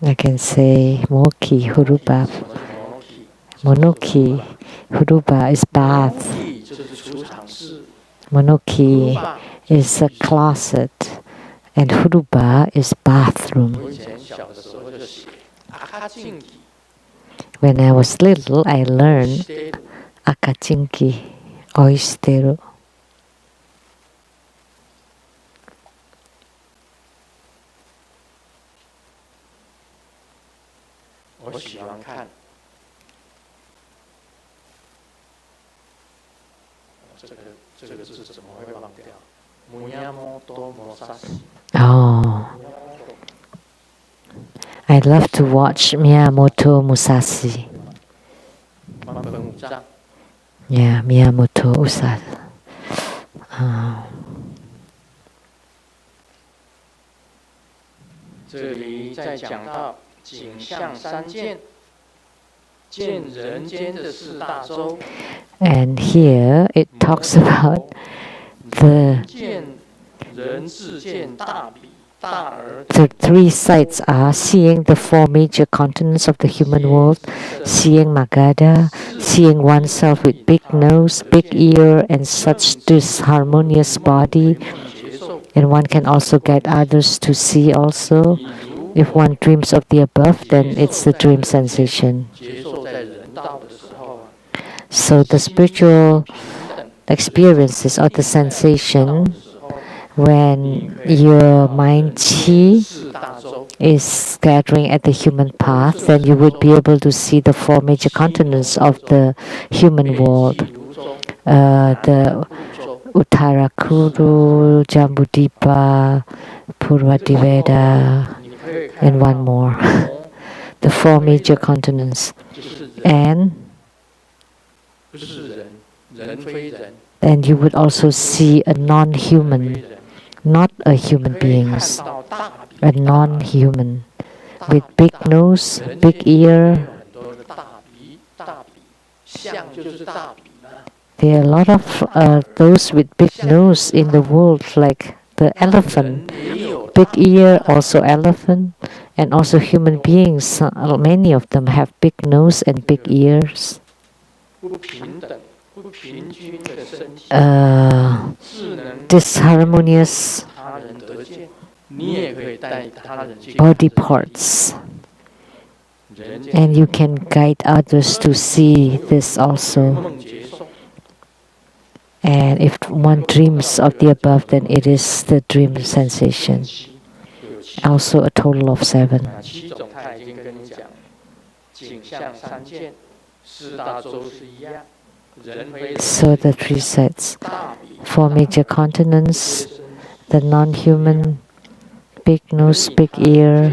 I can say Moki Huruba. Monoki Huruba is bath. Moki 就是储藏室。 Monoki is a closet. And Huruba is bathroom. 我以前小的时候就写赤金記。 When I was little, I learned Akachinki Oisteru. 我喜欢看。这个字怎么会忘掉？母亚摩多摩萨西。 Oh. I love to watch Miyamoto Musashi. 坂本武藏。 Yeah, Miyamoto Musashi. 这里在讲到景象三见，见人间的四大洲。 And here it talks about the 见人自见大比大而 the three sides are seeing the four major continents of the human world, seeing Magadha, seeing oneself with big nose, big ear, and such disharmonious body. And one can also guide others to see also. If one dreams of the above, then it's the dream sensation. 接受在人道的时候啊， So the spiritual experiences or the sensation when your mind chi 四大洲 is scattering at the human path, then you would be able to see the four major continents of the human world. 如洲、 The 部洲、 Uttarakuru, Jambudvipa, Purvadiveda, 你可以看 and one more. The four major continents. 就是人， And 不是人，人非人， and you would also see a 非 non-human, 人， not a human 可以看 beings, 到大比 a non-human 大 with big nose, 人 big 间有 ear. 很多的大比，大比，象就是大比嘛。 There are a lot of those with big nose in the world, like the elephant. 人也有 Big ear, also elephant, and also human beings. Many of them have big nose and big ears. 不平等、不平均的身体， 是能 Disharmonious 他人得见，你也可以带他人去 body parts. 人间 And you can guide others to see this also. 梦结束， And if one dreams of the above, then it is the dream sensation. 有七 Also a total of 7. 七种，他已经跟你讲，景象三见，四大洲是一样，人非人， So the three sets. 大比 Four major continents, the non-human, big nose, big ear.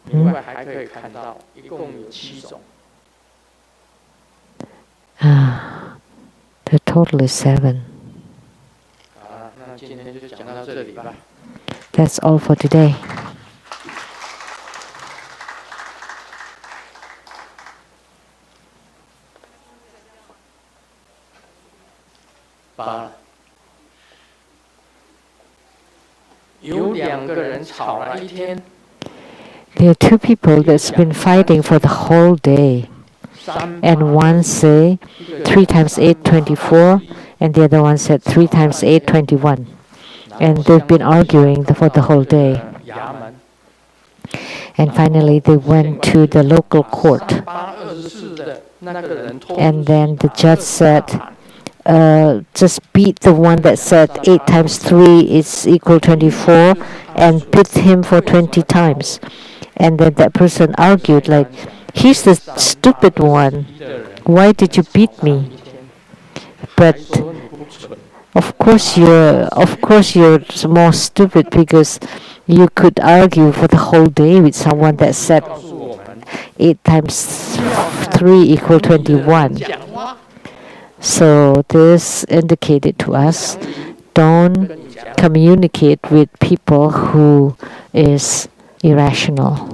另外还可以看到，一共有七种。 The total is 7. 好了，那今天就讲到这里吧。 That's all for today. 罢了。有两个人吵了一天， There are two people that's been fighting for the whole day. 三 And one say 3 times 8, 24, and the other one said 3 times 8, 21. And they've been arguing for the whole day. 衙门 And finally they went to the local court. 3824的那个人偷 And then the judge said, just beat the one that said 8 times 3 is equal 24 and beat him for 20 times. And then that person argued like, he's the stupid one. Why did you beat me? But of course you're more stupid because you could argue for the whole day with someone that said 8 times 3 equal 21. So this indicated to us, don't communicate with people who is irrational.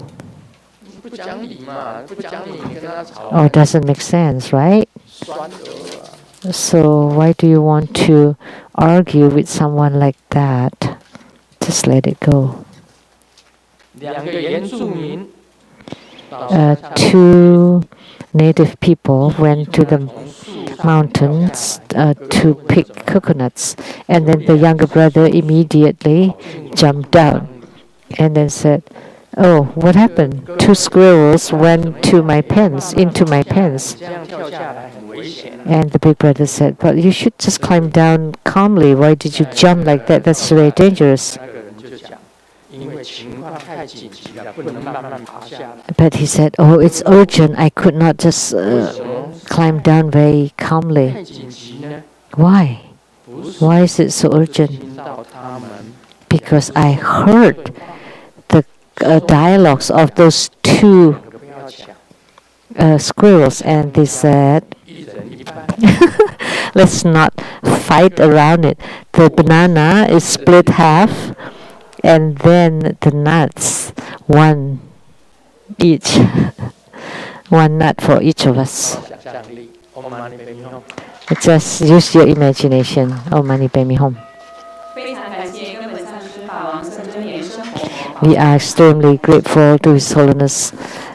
Or doesn't make sense, right? So why do you want to argue with someone like that? Just let it go. Two native people went to the mountains to pick coconuts, and then the younger brother immediately jumped down and then said, "Oh, what happened? Two squirrels went into my pants. And the big brother said, "But you should just climb down calmly. Why did you jump like that? That's very dangerous." But he said, "Oh, it's urgent. I could not just climb down very calmly." Why? Why is it so urgent? Because I heard the dialogues of those two squirrels, and they said, let's not fight around it. The banana is split half, and then the nuts, one each, one nut for each of us. Just use your imagination. Oh, Mani Padme Hum. We are extremely grateful to His Holiness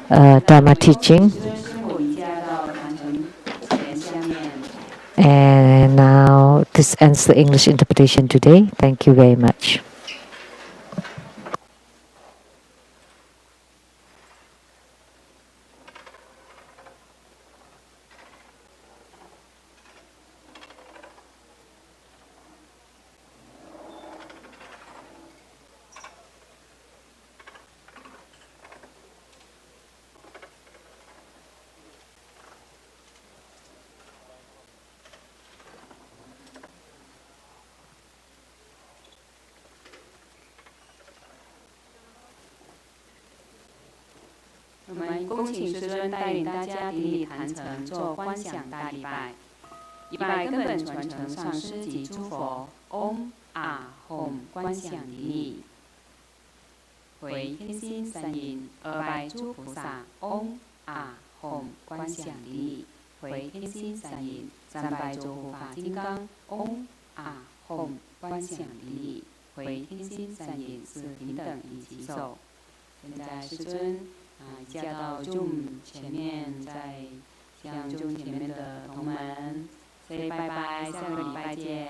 Dharma teaching. And now this ends the English interpretation today. Thank you very much.我们恭请师尊带领大家顶礼坛城，做观想大礼拜，以拜根本传承上师及诸佛。嗡啊吽，观想顶礼。回天心三音，二拜诸菩萨。嗡啊吽，观想顶礼。回天心三音，三拜诸护法金刚。嗡啊吽，观想顶礼。回天心三音，是平等以及手。现在师尊驾到 Zoom 前面，在向 Zoom 前面的同门 say 拜拜，下个礼拜见。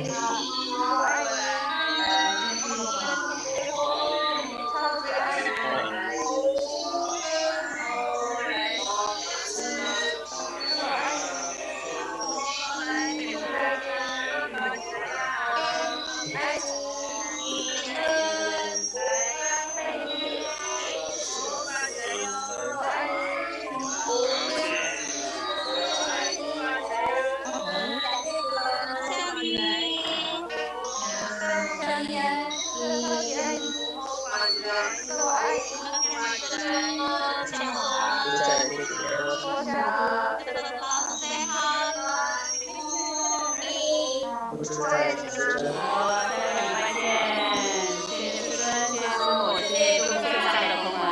超级爱你。好，下个礼拜见。谢谢师尊，谢谢师母，谢谢众线上的朋友们。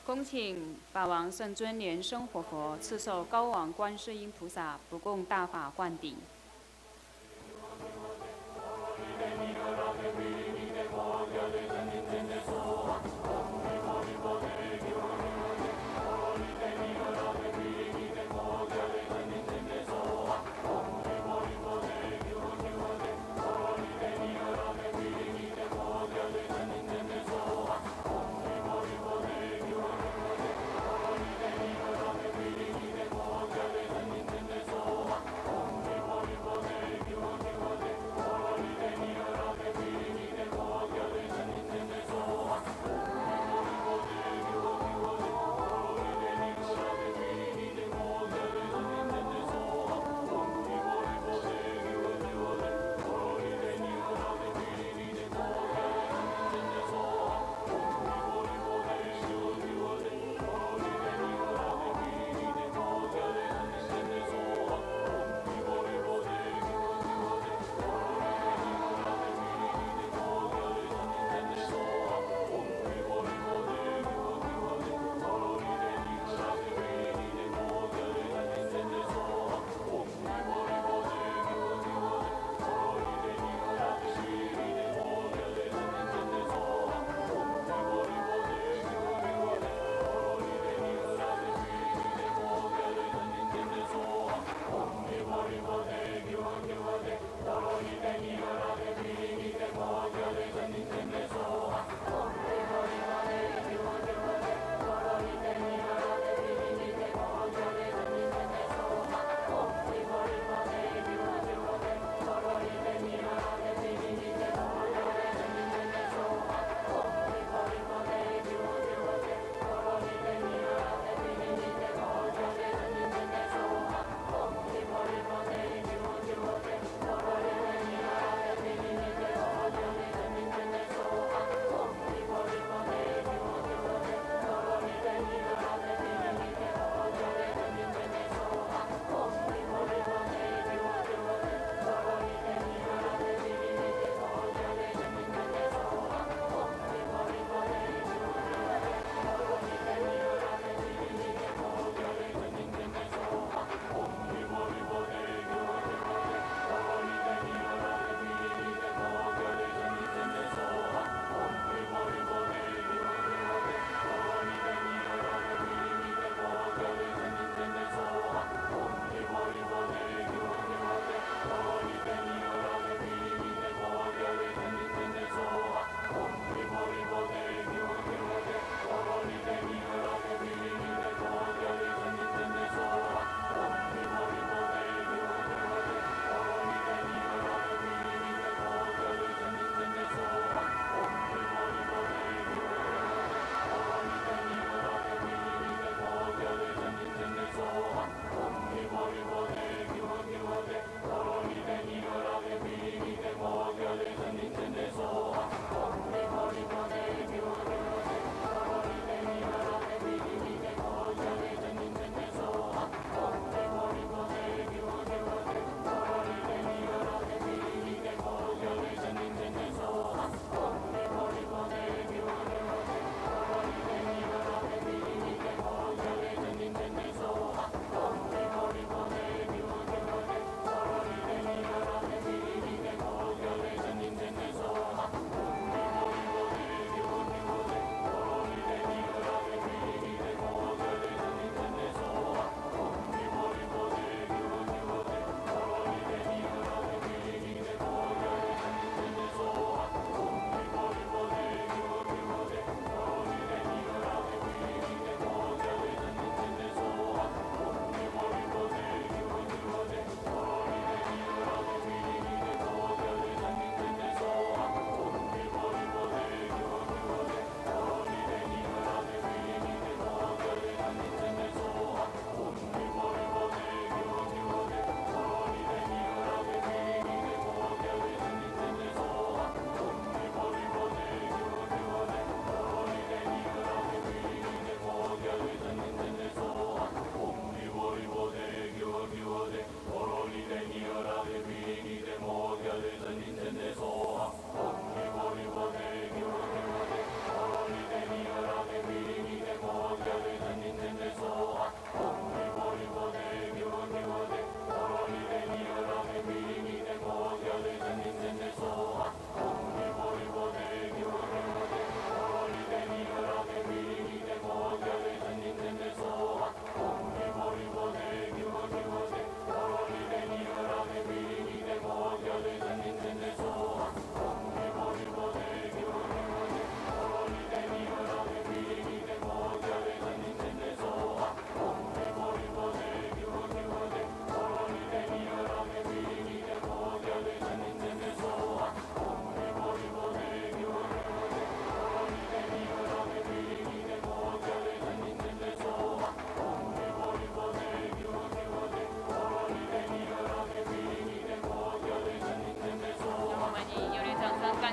恭请法王圣尊莲生活佛赐授高王观世音菩萨不共大法灌顶。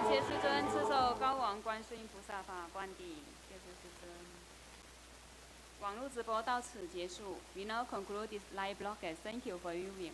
谢师尊赐授高王观世音菩萨法冠地，谢谢师尊。网络直播到此结束。We now conclude this live broadcast. Thank you for viewing.